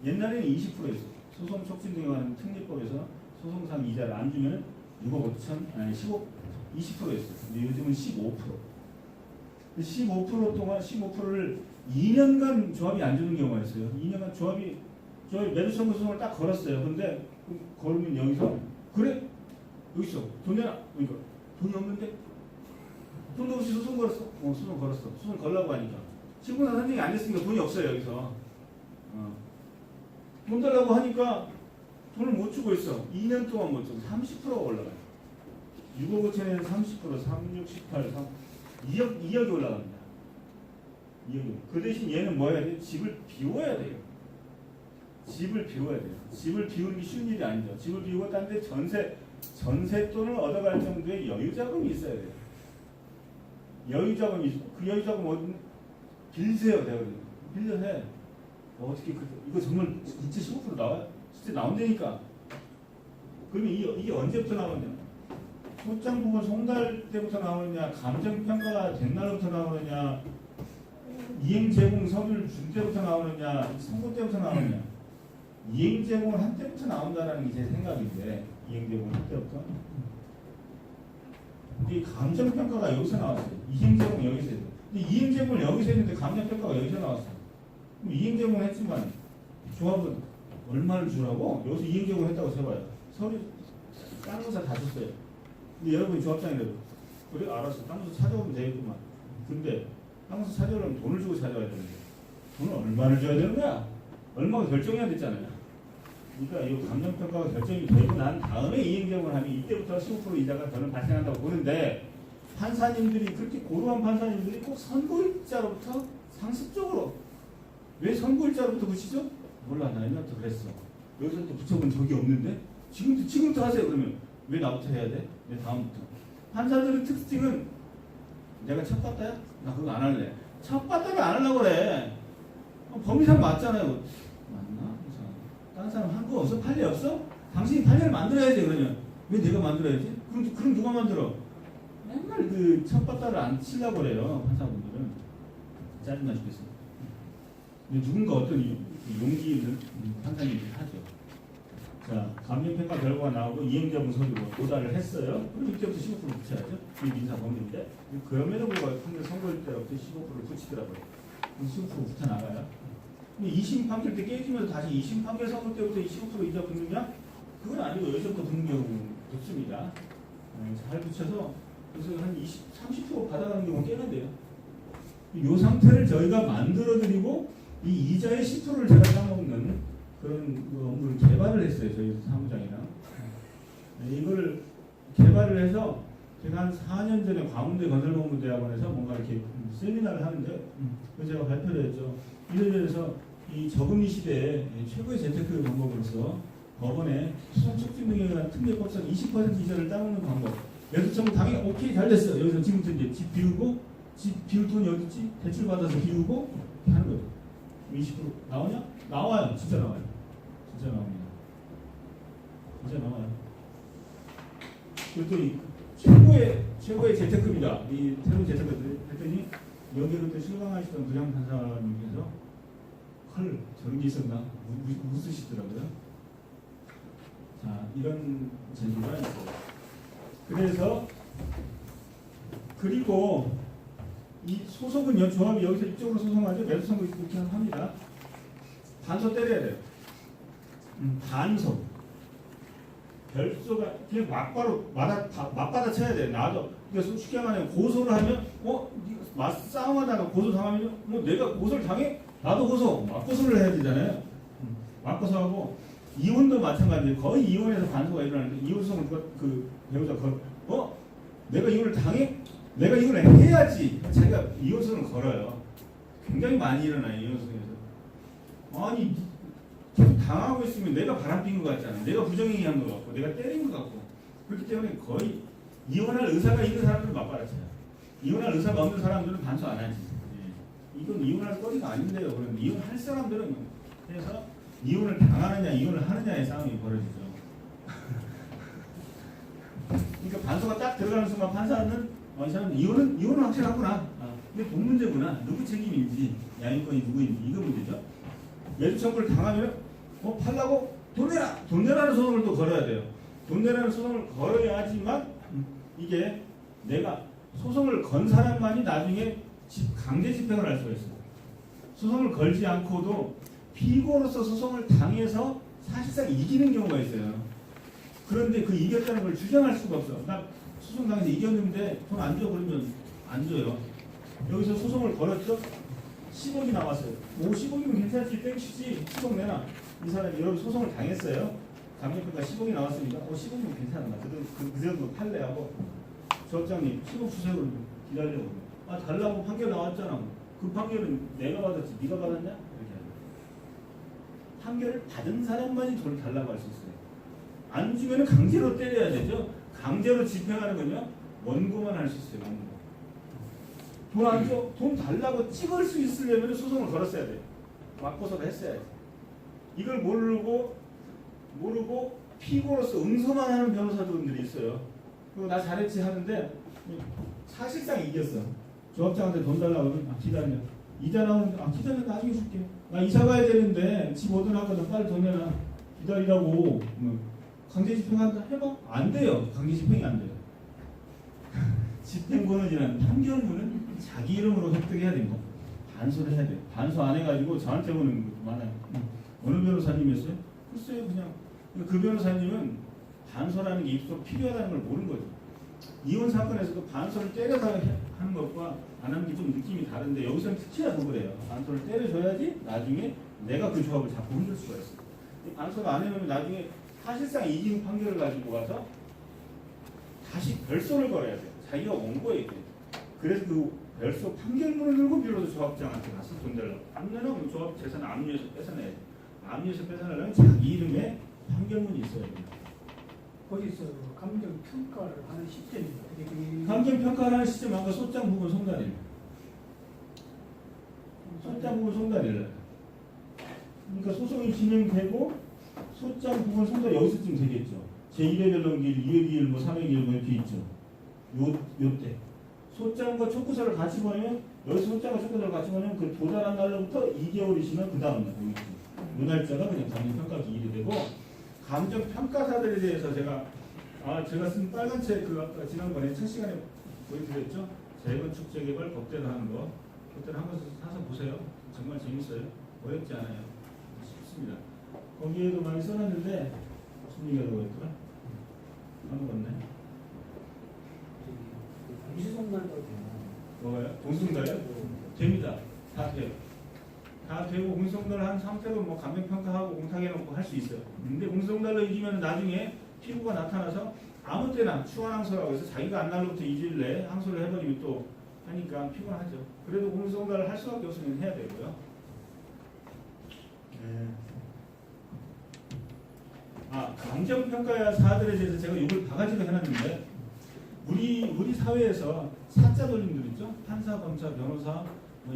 Speaker 1: 옛날에는 20%였어요. 소송 촉진 등에 관한 특례법에서 소송상 이자를 안 주면 6억 5천, 아니 20%였어요. 근데 요즘은 15%. 15% 동안 15%를 2년간 조합이 안 주는 경우가 있어요. 2년간 조합이 매도 청구 소송을 딱 걸었어요. 근데 걸으면 여기서 그래 여기 있어 돈 내놔. 그러니까 돈이 없는데 돈도 없이 소송 걸었어. 소송 걸었어. 소송 걸라고 하니까 신고나 선정이 안 됐으니까 돈이 없어요 여기서. 돈 달라고 하니까 돈을 못 주고 있어. 2년 동안 못 주고 30%가 올라가요. 6억 5천에는 30%, 3, 6, 18, 3, 2억이 올라갑니다. 2억이. 그 대신 얘는 뭐 해야 돼? 집을 비워야 돼요. 집을 비워야 돼요. 집을 비우는 게 쉬운 일이 아니죠. 집을 비우고 딴 데 전세돈을 얻어갈 정도의 여유자금이 있어야 돼요. 여유자금이 있어. 그 여유자금 어디 빌세요. 내가 빌려서 해. 어떻게 이거 정말 진짜 15% 나와요? 진짜 나온다니까. 그러면 이게 언제부터 나오냐? 소장부가 송달 때부터 나오느냐, 감정평가가 된 날부터 나오느냐, 이행제공 서류를 준 때부터 나오느냐, 선고 때부터 나오느냐. 이행제공을 한 때부터 나온다는 게 제 생각인데, 이행제공을 한 때부터. 근데 감정평가가 여기서 나왔어요. 이행제공 여기서 했어요. 근데 이행제공을 여기서 했는데 감정평가가 여기서 나왔어요. 그럼 이행제공을 했지만 조합은 얼마를 주라고? 여기서 이행제공을 했다고 해봐요. 서류 땅문서 다 줬어요. 근데 여러분이 조합장이라도 그래 알았어. 땅문서 찾아오면 되겠구만. 근데 땅문서 찾아오려면 돈을 주고 찾아와야 되는데 돈을 얼마를 줘야 되는 거야? 얼마가 결정이 안 됐잖아요. 그러니까 이 감정평가가 결정이 되고 난 다음에 이행제공을 하면 이때부터 15% 이자가 저는 발생한다고 보는데 판사님들이 그렇게 고루한 판사님들이 꼭 선고일자로부터 상습적으로 왜 선고일자로부터 붙이죠? 몰라 나 옛날부터 그랬어. 여기서 또 붙여본 적이 없는데 지금부터 하세요. 그러면 왜 나부터 해야 돼? 왜 다음부터? 판사들의 특징은 내가 첫 봤다야? 나 그거 안 할래. 첫 봤다를 안 하려고 그래. 법리상 맞잖아요. 맞나? 다른 사람 한 거 없어? 판례 없어? 당신이 판례를 만들어야지. 그러면 왜 내가 만들어야지? 그럼 누가 만들어? 맨날 그 첫 봤다를 안 치려고 그래요. 판사분들은. 짜증나 죽겠습니다. 근데 누군가 어떤 용기 있는 판사님들이 하죠. 자, 감정평가 결과가 나오고 이행자분 서류로 도달을 했어요. 그럼 이때부터 15% 붙여야죠. 이게 민사법인데 그럼에도 불구하고 판결 선고일 때부터 15%를 붙이더라고요. 15% 붙여 나가요. 근데 2심 판결 때 깨지면서 다시 2심 판결 선고 때부터 15% 이자 붙느냐? 그건 아니고 여기서부터 붙는 경우 붙습니다. 잘 붙여서 그래서 한 30% 받아가는 경우가 꽤나 돼요. 이 상태를 저희가 만들어드리고 이 이자의 10%를 제가 따먹는 그런 업무를 개발을 했어요. 저희 사무장이랑. 이걸 개발을 해서 제가 한 4년 전에 광운대 건설공무대학원에서 뭔가 이렇게 세미나를 하는데 그래서 제가 발표를 했죠. 이를 위해서 이 저금리 시대에 최고의 재테크 방법으로서 법원에 수송 촉진 등에 관한 특례법상 20% 이자를 따먹는 방법. 매수청구 당연히 오케이 잘 됐어. 여기서 지금부터 이제 집 비우고 집 비울 돈이 어디 있지? 대출 받아서 비우고 이렇게 하는 거죠. 20% 나오냐? 나와요. 진짜 나와요. 진짜 나옵니다. 진짜 나와요. 그랬더니 최고의 재테크입니다. 이 새로운 재테크들 했더니 여기로 또 실망하시던 부장판사님께서 헐 저런 게 있었나 웃으시더라고요. 자 이런 제도가 있어요. 그래서 그리고 이 소송은요 조합이 여기서 이쪽으로 소송하죠. 매수청구 이렇게 합니다. 단서 때려야 돼요. 단서 별소가 그냥 막바로 맞받아쳐야 돼. 나도 그러니까 쉽게 말하면 고소를 하면 맞싸움하다가 고소 당하면 내가 고소를 당해? 나도 맞고소를 해야 되잖아요. 맞고소하고 이혼도 마찬가지예요. 거의 이혼에서 반소가 일어나는데 이혼성을 그 배우자 내가 이혼을 당해? 내가 이혼을 해야지. 자기가 이혼성을 걸어요. 굉장히 많이 일어나요. 이혼성에서. 아니 계속 당하고 있으면 내가 바람핀 것 같잖아. 내가 부정행위한 것 같고 내가 때린 것 같고 그렇기 때문에 거의 이혼할 의사가 있는 사람들은 맞받아쳐요. 이혼할 의사가 없는 사람들은 반소 안 하지. 이건 이혼할 거리가 아닌데요. 그런데 이혼할 사람들은 해서 이혼을 당하느냐 이혼을 하느냐의 싸움이 벌어지죠. 그러니까 반소가 딱 들어가는 순간 판사는 이 사람은 이혼은 확실하구나. 근데 돈 문제구나. 누구 책임인지 양육권이 누구인지 이거 문제죠. 매주 청구를 당하면 팔라고 돈 내라! 돈 내라는 소송을 또 걸어야 돼요. 돈 내라는 소송을 걸어야지만 이게 내가 소송을 건 사람만이 나중에 강제 집행을 할 수가 있어요. 소송을 걸지 않고도 피고로서 소송을 당해서 사실상 이기는 경우가 있어요. 그런데 그 이겼다는 걸 주장할 수가 없어. 나 소송 당해서 이겼는데 돈 안 줘 그러면 안 줘요. 여기서 소송을 걸었죠? 10억이 나왔어요. 10억이면 괜찮지 땡치지 10억 내놔. 이 사람이 여러분 소송을 당했어요. 강력평가 10억이 나왔으니까 10억이면 괜찮아. 그 정도 판례하고 조합장님 10억 주세요 그러면 기다리라고. 달라고 판결 나왔잖아. 그 판결은 내가 받았지 네가 받았냐? 이렇게 하는 판결을 받은 사람만이 돈을 달라고 할 수 있어요. 안 주면 강제로 때려야 되죠. 강제로 집행하는 건요 원고만 할 수 있어요. 원고. 돈 안 줘? 돈 달라고 찍을 수 있으려면 소송을 걸었어야 돼. 맞고서도 했어야지. 이걸 모르고 피고로서 응소만 하는 변호사들이 있어요. 그리고 나 잘했지 하는데 사실상 이겼어. 조합장한테 돈 달라고 하면 기다려. 이자 나오면 기다려 나중에 줄게. 나 이사 가야 되는데 집 얻어놨거든. 빨리 돈 내놔. 기다리라고. 강제 집행한다 해봐. 안 돼요. 강제 집행이 안 돼요. 집행권이라는 판결문은 자기 이름으로 획득해야 됩니다. 반소를 해야 돼요. 반소 안 해가지고 저한테 오는 것도 많아요. 어느 변호사님이었어요? 글쎄요, 그냥 그 변호사님은 반소라는 게 입속 필요하다는 걸 모르는 거죠. 이혼 사건에서도 반소를 때려서 하는 것과 안 하는 게 좀 느낌이 다른데 여기서는 특히나 더 그래요. 반소를 때려줘야지 나중에 내가 그 조합을 자꾸 흔들 수가 있어요. 반소를 안 해놓으면 나중에 사실상 이긴 판결을 가지고 와서 다시 별소를 걸어야 돼요. 자기가 원고에 있대. 그래서 그 별소 판결문을 들고 비로소 조합장한테 가서 돈 달라고. 안 내놔 그럼 조합 재산 압류해서 뺏어내야 돼. 압류해서 뺏어내려면 자기 이름에 판결문이 있어야 돼요.
Speaker 2: 거기서 감정 평가를 하는 시점이
Speaker 1: 감정 평가를 하는 시점 아까 소장 부분 송달이에요. 소장 부분 송달이에요. 그러니까 소송이 진행되고 소장 부분 송달 여기서쯤 되겠죠. 제1회 변론기일, 2회 기일, 3회 기일 이렇게 있죠. 요때 소장과 촉구서를 같이 보내면 여기 소장과 촉구서를 같이 보내면 그 도달한 날로부터 2개월이 지난 그 다음 날 요 날짜가 그냥 감정평가 기일이 되고 감정평가사들에 대해서 제가 쓴 빨간 책 아까 지난번에 첫 시간에 보여드렸죠. 재건축 재개발 법대로 하는 거 그때는 한번 사서 보세요. 정말 재밌어요. 어렵지 않아요. 쉽습니다. 거기에도 많이 써놨는데 무슨 얘기가 들어있더라? 까먹었네.
Speaker 2: 공시송달도 돼요.
Speaker 1: 뭐가요? 공시송달이요? 됩니다. 다 돼요. 다 되고 공시송달 한 상태로 감정평가하고 공탁해놓고 할 수 있어요. 근데 공시송달로 이기면 나중에 피고가 나타나서 아무 때나 추환항소라고 해서 자기가 안 날로부터 2주일 내에 항소를 해버리면 또 하니까 피곤하죠. 그래도 공시송달을 할 수밖에 없으면 해야 되고요. 감정평가사들에 대해서 제가 이걸 바가지로 해놨는데 우리 사회에서 사자 돌림들 있죠? 판사, 검사, 변호사,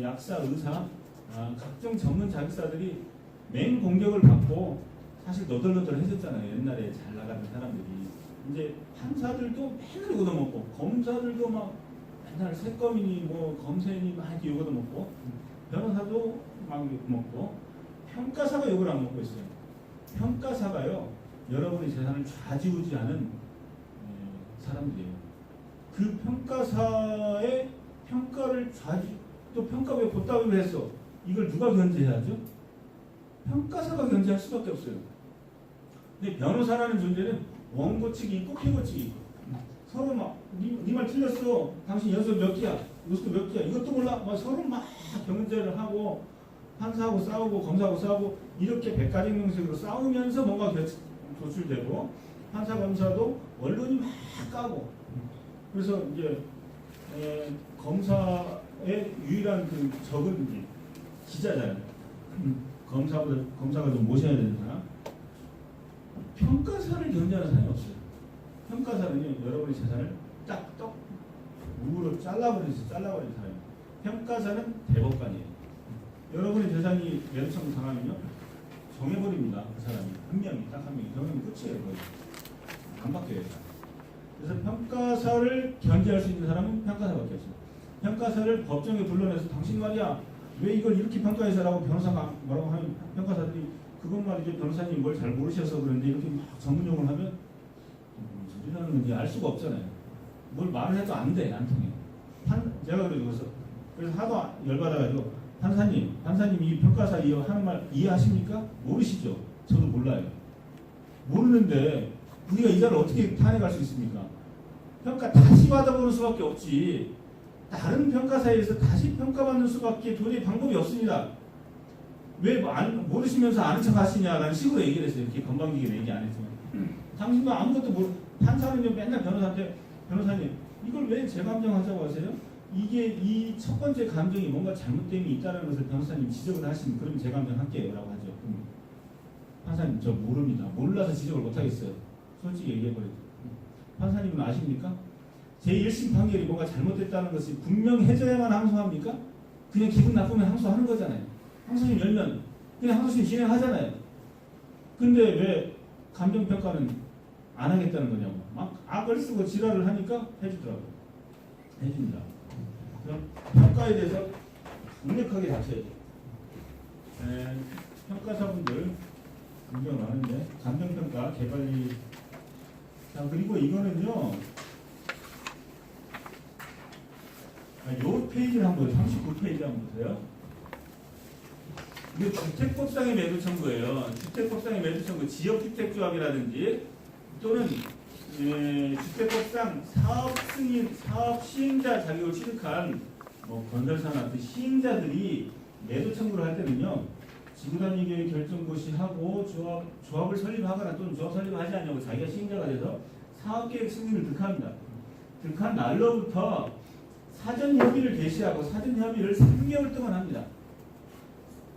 Speaker 1: 약사, 의사 각종 전문 자격사들이 맹 공격을 받고 사실 너덜너덜해졌잖아요. 옛날에 잘 나가는 사람들이. 이제 판사들도 맨날 얻어먹고 검사들도 막 맨날 새껌이니 검사니 막 이렇게 욕 얻어먹고 변호사도 막 욕먹고 평가사가 욕을 안 먹고 있어요. 평가사가요. 여러분의 재산을 좌지우지하는 사람들이에요. 그 평가사의 평가를 또 평가에 보따위를 했어. 이걸 누가 견제해야죠? 평가사가 견제할 수밖에 없어요. 근데 변호사라는 존재는 원고 측이 있고 피고 측이 있고 서로 막 네 말 틀렸어. 당신 연속 몇 개야? 요수 몇 개야? 이것도 몰라. 막 서로 막 경쟁을 하고 판사하고 싸우고 검사하고 싸우고 이렇게 백가지 명색으로 싸우면서 뭔가 도출되고 판사 검사도 언론이 막 까고 그래서 이제 검사의 유일한 그 적은 이제 기자잖아요. 검사가 좀 모셔야 되는 사람. 평가사를 견제하는 사람이 없어요. 평가사는요, 여러분의 재산을 딱떡 무로 잘라버리는 사람이에요. 평가사는 대법관이에요. 여러분의 재산이 매도청구 당하면요, 정해버립니다. 그 사람이 한 명이 딱 한 명이 정해면 끝이에요. 거의 안 바뀌어요. 그래서 평가사를 견제할 수 있는 사람은 평가사밖에 없어요. 평가사를 법정에 불러내서 당신 말이야 왜 이걸 이렇게 평가해서라고 변호사가 뭐라고 하면 평가사들이 그것 말이죠 변호사님 뭘 잘 모르셔서 그런데 이렇게 막 전문용어를 하면 소리라는 건지 알 수가 없잖아요. 뭘 말을 해도 안 돼, 안 통해. 제가 그래서 하도 열받아가지고 판사님 이 평가사 하는 말 이해하십니까? 모르시죠? 저도 몰라요. 모르는데 우리가 이 자를 어떻게 탄핵할 수 있습니까? 평가 다시 받아보는 수밖에 없지. 다른 평가사에서 다시 평가받는 수밖에 도저히 방법이 없습니다. 왜 모르시면서 아는 척 하시냐라는 식으로 얘기를 했어요. 이렇게 건방지게 얘기 안 했지만. 당신도 아무것도 모르. 판사는요 맨날 변호사한테 변호사님 이걸 왜 재감정하자고 하세요? 이게 이 첫 번째 감정이 뭔가 잘못됨이 있다는 것을 변호사님 지적을 하시면 그러면 재감정할게요 라고 하죠. 판사님 저 모릅니다. 몰라서 지적을 못하겠어요. 솔직히 얘기해버려요. 판사님은 아십니까? 제1심 판결이 뭔가 잘못됐다는 것이 분명해져야만 항소합니까? 그냥 기분 나쁘면 항소하는 거잖아요. 항소심 열면 그냥 항소심 진행하잖아요. 근데 왜 감정평가는 안 하겠다는 거냐고. 막 악을 쓰고 지랄을 하니까 해주더라고요. 해줍니다. 그럼 평가에 대해서 강력하게 다쳐야죠. 평가사분들 굉장히 많은데 감정평가 개발이 자 그리고 이거는요 요 페이지를 한번 보세요. 39페이지 한번 보세요. 이게 주택법상의 매도 청구예요. 주택법상의 매도 청구 지역주택조합이라든지 또는 주택법상 사업 승인, 사업 시행자 자격을 취득한 건설사나 같은 시행자들이 매도 청구를 할 때는요 지구단위계획 결정고시 하고 조합을 설립하거나 또는 조합 설립하지 않냐고 자기가 시행자가 돼서 사업계획 승인을 득합니다. 득한 날로부터 사전 협의를 개시하고 사전 협의를 3개월 동안 합니다.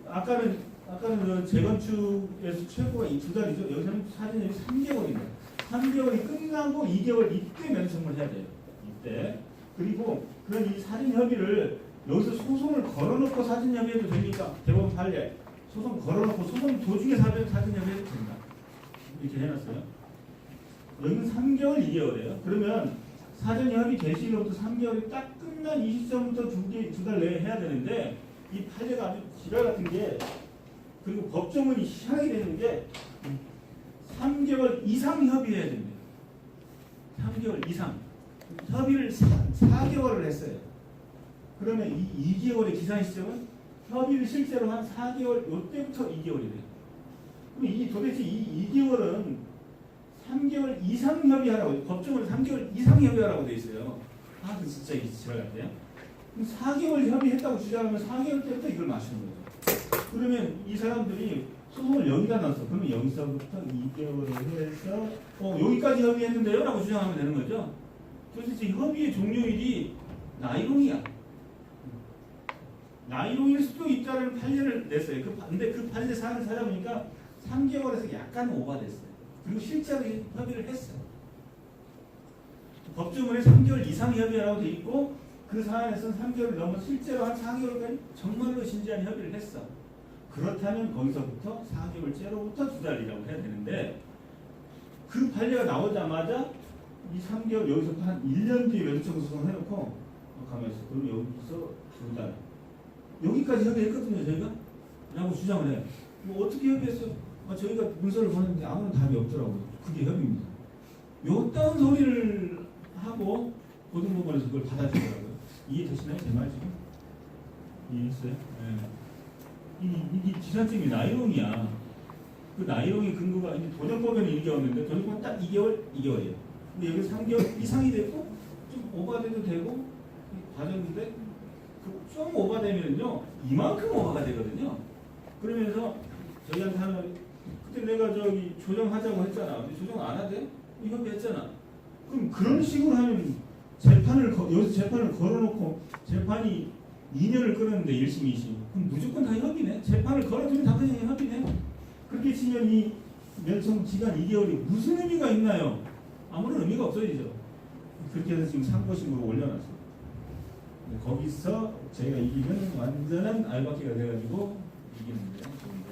Speaker 1: 아까는 그 재건축에서 최고가 이 2달이죠. 여기서는 사전 협의 3개월입니다. 3개월이 끝나고 2개월 이때 매도 청구를 해야 돼요. 이때. 그리고 그런 이 사전 협의를 여기서 소송을 걸어놓고 사전 협의해도 됩니까? 대법원 판례. 소송 걸어놓고 소송 도중에 사전 협의해도 됩니다. 이렇게 해놨어요. 여기는 3개월, 2개월이에요. 그러면 사전 협의 개시로부터 3개월이 딱 끝난 이 시점부터 두 달 내에 해야 되는데 이 판례가 아주 지랄 같은 게 그리고 법조문이 희한하게 되는 게 3개월 이상 협의해야 됩니다. 3개월 이상. 협의를 4개월을 했어요. 그러면 이 2개월의 기산 시점은 협의를 실제로 한 4개월, 이때부터 2개월이 돼요. 그럼 이 도대체 이 2개월은 3개월 이상 협의하라고, 법정으로 3개월 이상 협의하라고 돼 있어요. 아, 그 진짜 이게 지랄 같아요. 그럼 4개월 협의했다고 주장하면 4개월 때부터 이걸 마시는 거죠. 그러면 이 사람들이 소송을 여기다 놨어. 그러면 여기서부터 2개월을 해서 여기까지 협의했는데요? 라고 주장하면 되는 거죠. 도대체 협의의 종료일이 나이롱이야. 나이롱일 수도 있다는 판례를 냈어요. 근데 그 판례 사안을 찾아보니까 3개월에서 약간 오버됐어요. 그리고 실제로 협의를 했어요. 법조문에 3개월 이상 협의하라고 돼 있고 그 사안에서는 3개월을 넘어 실제로 한 4개월까지 정말로 진지한 협의를 했어. 그렇다면 거기서부터 4개월째로부터 2달이라고 해야 되는데 그 판례가 나오자마자 이 3개월 여기서부터 한 1년 뒤에 매도청구 소송을 해놓고 가만히 있어. 그럼 여기서 2달. 여기까지 협의했거든요, 저희가. 라고 주장을 해요. 뭐 어떻게 협의했어요? 저희가 문서를 보냈는데 아무런 답이 없더라고요. 그게 협의입니다. 요딴 소리를 하고 고등법원에서 그걸 받아주더라고요. 이해되시나요? 제 말 지금? 이해했어요? 네. 이게 기산점이 나이롱이야. 그 나이롱의 근거가 이제 도전법에는 1개월인데 도전법은 딱 2개월이에요. 근데 여기 3개월 이상이 되고 좀 오버돼도 되고 과정인데 좀 오버되면요 이만큼 오버가 되거든요. 그러면서 저희한테 하는 그때 내가 저기 조정하자고 했잖아. 근데 조정 안 하대? 협의했잖아. 그럼 그런 식으로 하면 여기서 재판을 걸어놓고 재판이 2년을 끌었는데 1심, 2심. 그럼 무조건 다 협의네. 재판을 걸어두면 다 그냥 협의네. 그렇게 치면 이 면청 기간 2개월이 무슨 의미가 있나요? 아무런 의미가 없어지죠. 그렇게 해서 지금 상고심으로 올려놨어요. 거기서 저희가 이기면 완전한 알바끼가 돼가지고 이기는데 좋은데.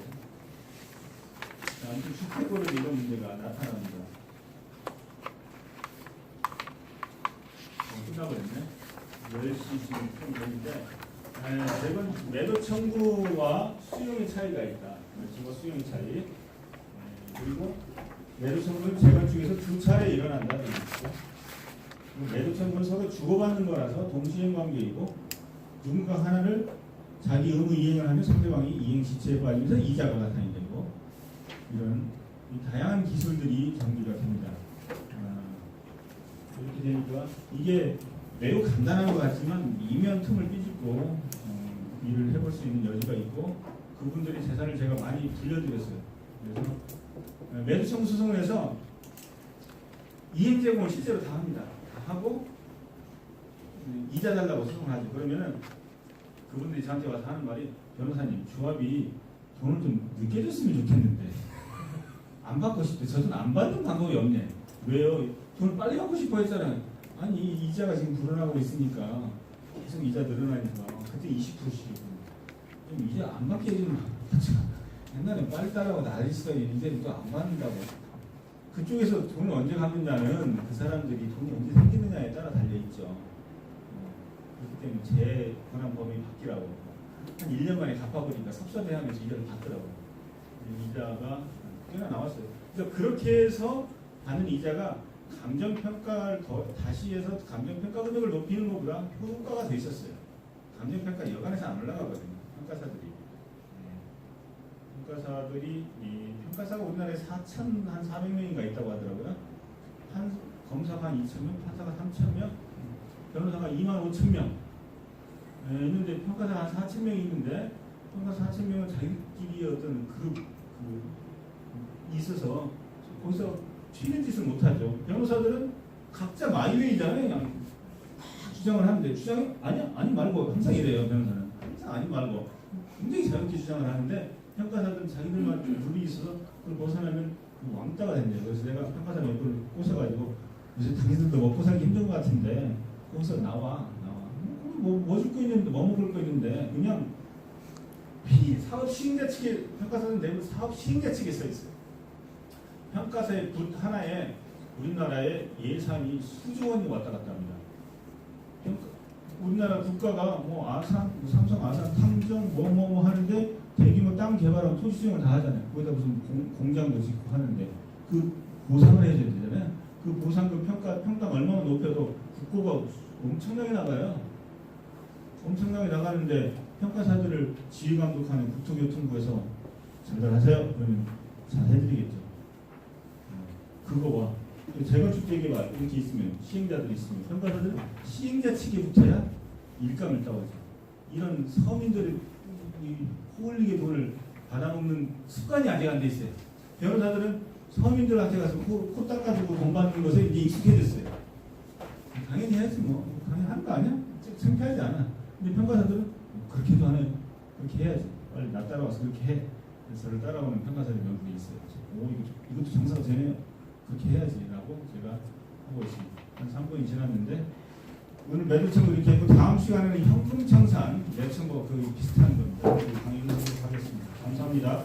Speaker 1: 아무튼 주택거래 이런 문제가 나타납니다. 끝나버렸네. 10시 지금 되는데 이건 매도 청구와 수용의 차이가 있다. 매도와 수용의 차이. 그리고 매도 청구는 재건축에서 두 차례 일어난다는 얘기죠. 매도 청구는 서로 주고받는 거라서 동시행 관계이고 누군가 하나를 자기 의무 이행을 하면 상대방이 이행 시체에 빠지면서 이자가 나타나게 되고 이런 다양한 기술들이 전개가 됩니다. 이렇게 되니까 이게 매우 간단한 것 같지만 이면 틈을 삐집고 일을 해볼 수 있는 여지가 있고 그분들의 재산을 제가 많이 불려드렸어요. 그래서 매도 청구 소송을 해서 이행 제공을 실제로 다 합니다. 다 하고 이자 달라고 소송을 하죠. 그러면은 그분들이 저한테 와서 하는 말이 변호사님 조합이 돈을 좀 늦게 줬으면 좋겠는데 안 받고 싶대. 저 돈 안 받는 방법이 없네. 왜요? 돈 빨리 받고 싶어 했잖아요. 아니 이자가 지금 불어나고 있으니까 계속 이자 늘어나니까 그때 20%씩 좀 이자 안 받게 해주면 옛날에 빨리 따라고 난리치더니 이제는 또 안 받는다고. 그쪽에서 돈을 언제 갚느냐는 그 사람들이 돈이 언제 생기느냐에 따라 달려있죠. 그렇기 때문에 제 권한 범위 바뀌라고 한 1년 만에 갚아보니까 섭섭해하면서 이자를 받더라고요. 이자가 꽤나 나왔어요. 그래서 그렇게 해서 받는 이자가 감정평가를 다시 해서 감정평가 금액을 높이는 것보다 효과가 더 있었어요. 감정평가 여간해서 안 올라가거든요. 평가사들이. 평가사들이 평가사가 우리나라에 4,400명인가 있다고 하더라고요. 검사가 한 2,000명, 판사가 3,000명, 변호사가 25,000명 있는데 평가사가 한 4,000명이 있는데 평가사 4,000명은 자기끼리 어떤 그룹 있어서 거기서 튀는 짓을 못하죠. 변호사들은 각자 마이웨이잖아요. 그냥 주장을 하는데 주장이 아니 말고 항상 이래요. 변호사는 항상 아니 말고 굉장히 자유롭게 주장을 하는데 평가사들은 자기들만 룰이 있어서 그걸 벗어나면 왕따가 된대요. 그래서 내가 평가사 몇 번 꼬셔가지고 요새 당신들도 먹고 살기 힘든 것 같은데 거기서 나와 뭐 줄 거 있는데 뭐 먹을 거 있는데 그냥 사업 시행자 측에 평가사는 대부분 사업 시행자 측에 서 있어요. 평가사의 붓 하나에 우리나라의 예산이 수조 원이 왔다 갔다 합니다. 우리나라 국가가 뭐 아산, 삼성 아산 탐정 뭐 하는데 대규모 땅 개발하고 토지 수용을 다 하잖아요. 거기다 무슨 공장도 짓고 하는데 그 보상을 해줘야 되잖아요. 그 보상금 평당 얼마나 높여도 국고가 엄청나게 나가요. 엄청나게 나가는데 평가사들을 지휘감독하는 국토교통부에서 전달하세요. 그러면 잘 해드리겠죠. 그거와 재건축 재개발 이렇게 있으면 시행자들이 있으면 평가사들은 시행자 측에 붙어야 일감을 따오죠. 이런 서민들의 호울리게 돈을 받아먹는 습관이 아직 안 돼 있어요. 변호사들은 서민들한테 가서 코 닦아주고 돈 받는 것에 이제 익숙해졌어요. 당연히 해야지 뭐. 당연한 거 아니야? 창피하지 않아. 근데 평가사들은 그렇게도 안 해요. 그렇게 해야지. 빨리 나 따라와서 그렇게 해. 저를 따라오는 평가사들이 몇 분 있어요. 이것도 장사가 되네요. 그렇게 해야지라고 제가 하고 있습니다. 한 3분이 지났는데 오늘 매도청구 이렇게 했고 다음 시간에는 현금청산 매청과 그 비슷한 겁니다. 강의를 하도록 하겠습니다. 감사합니다.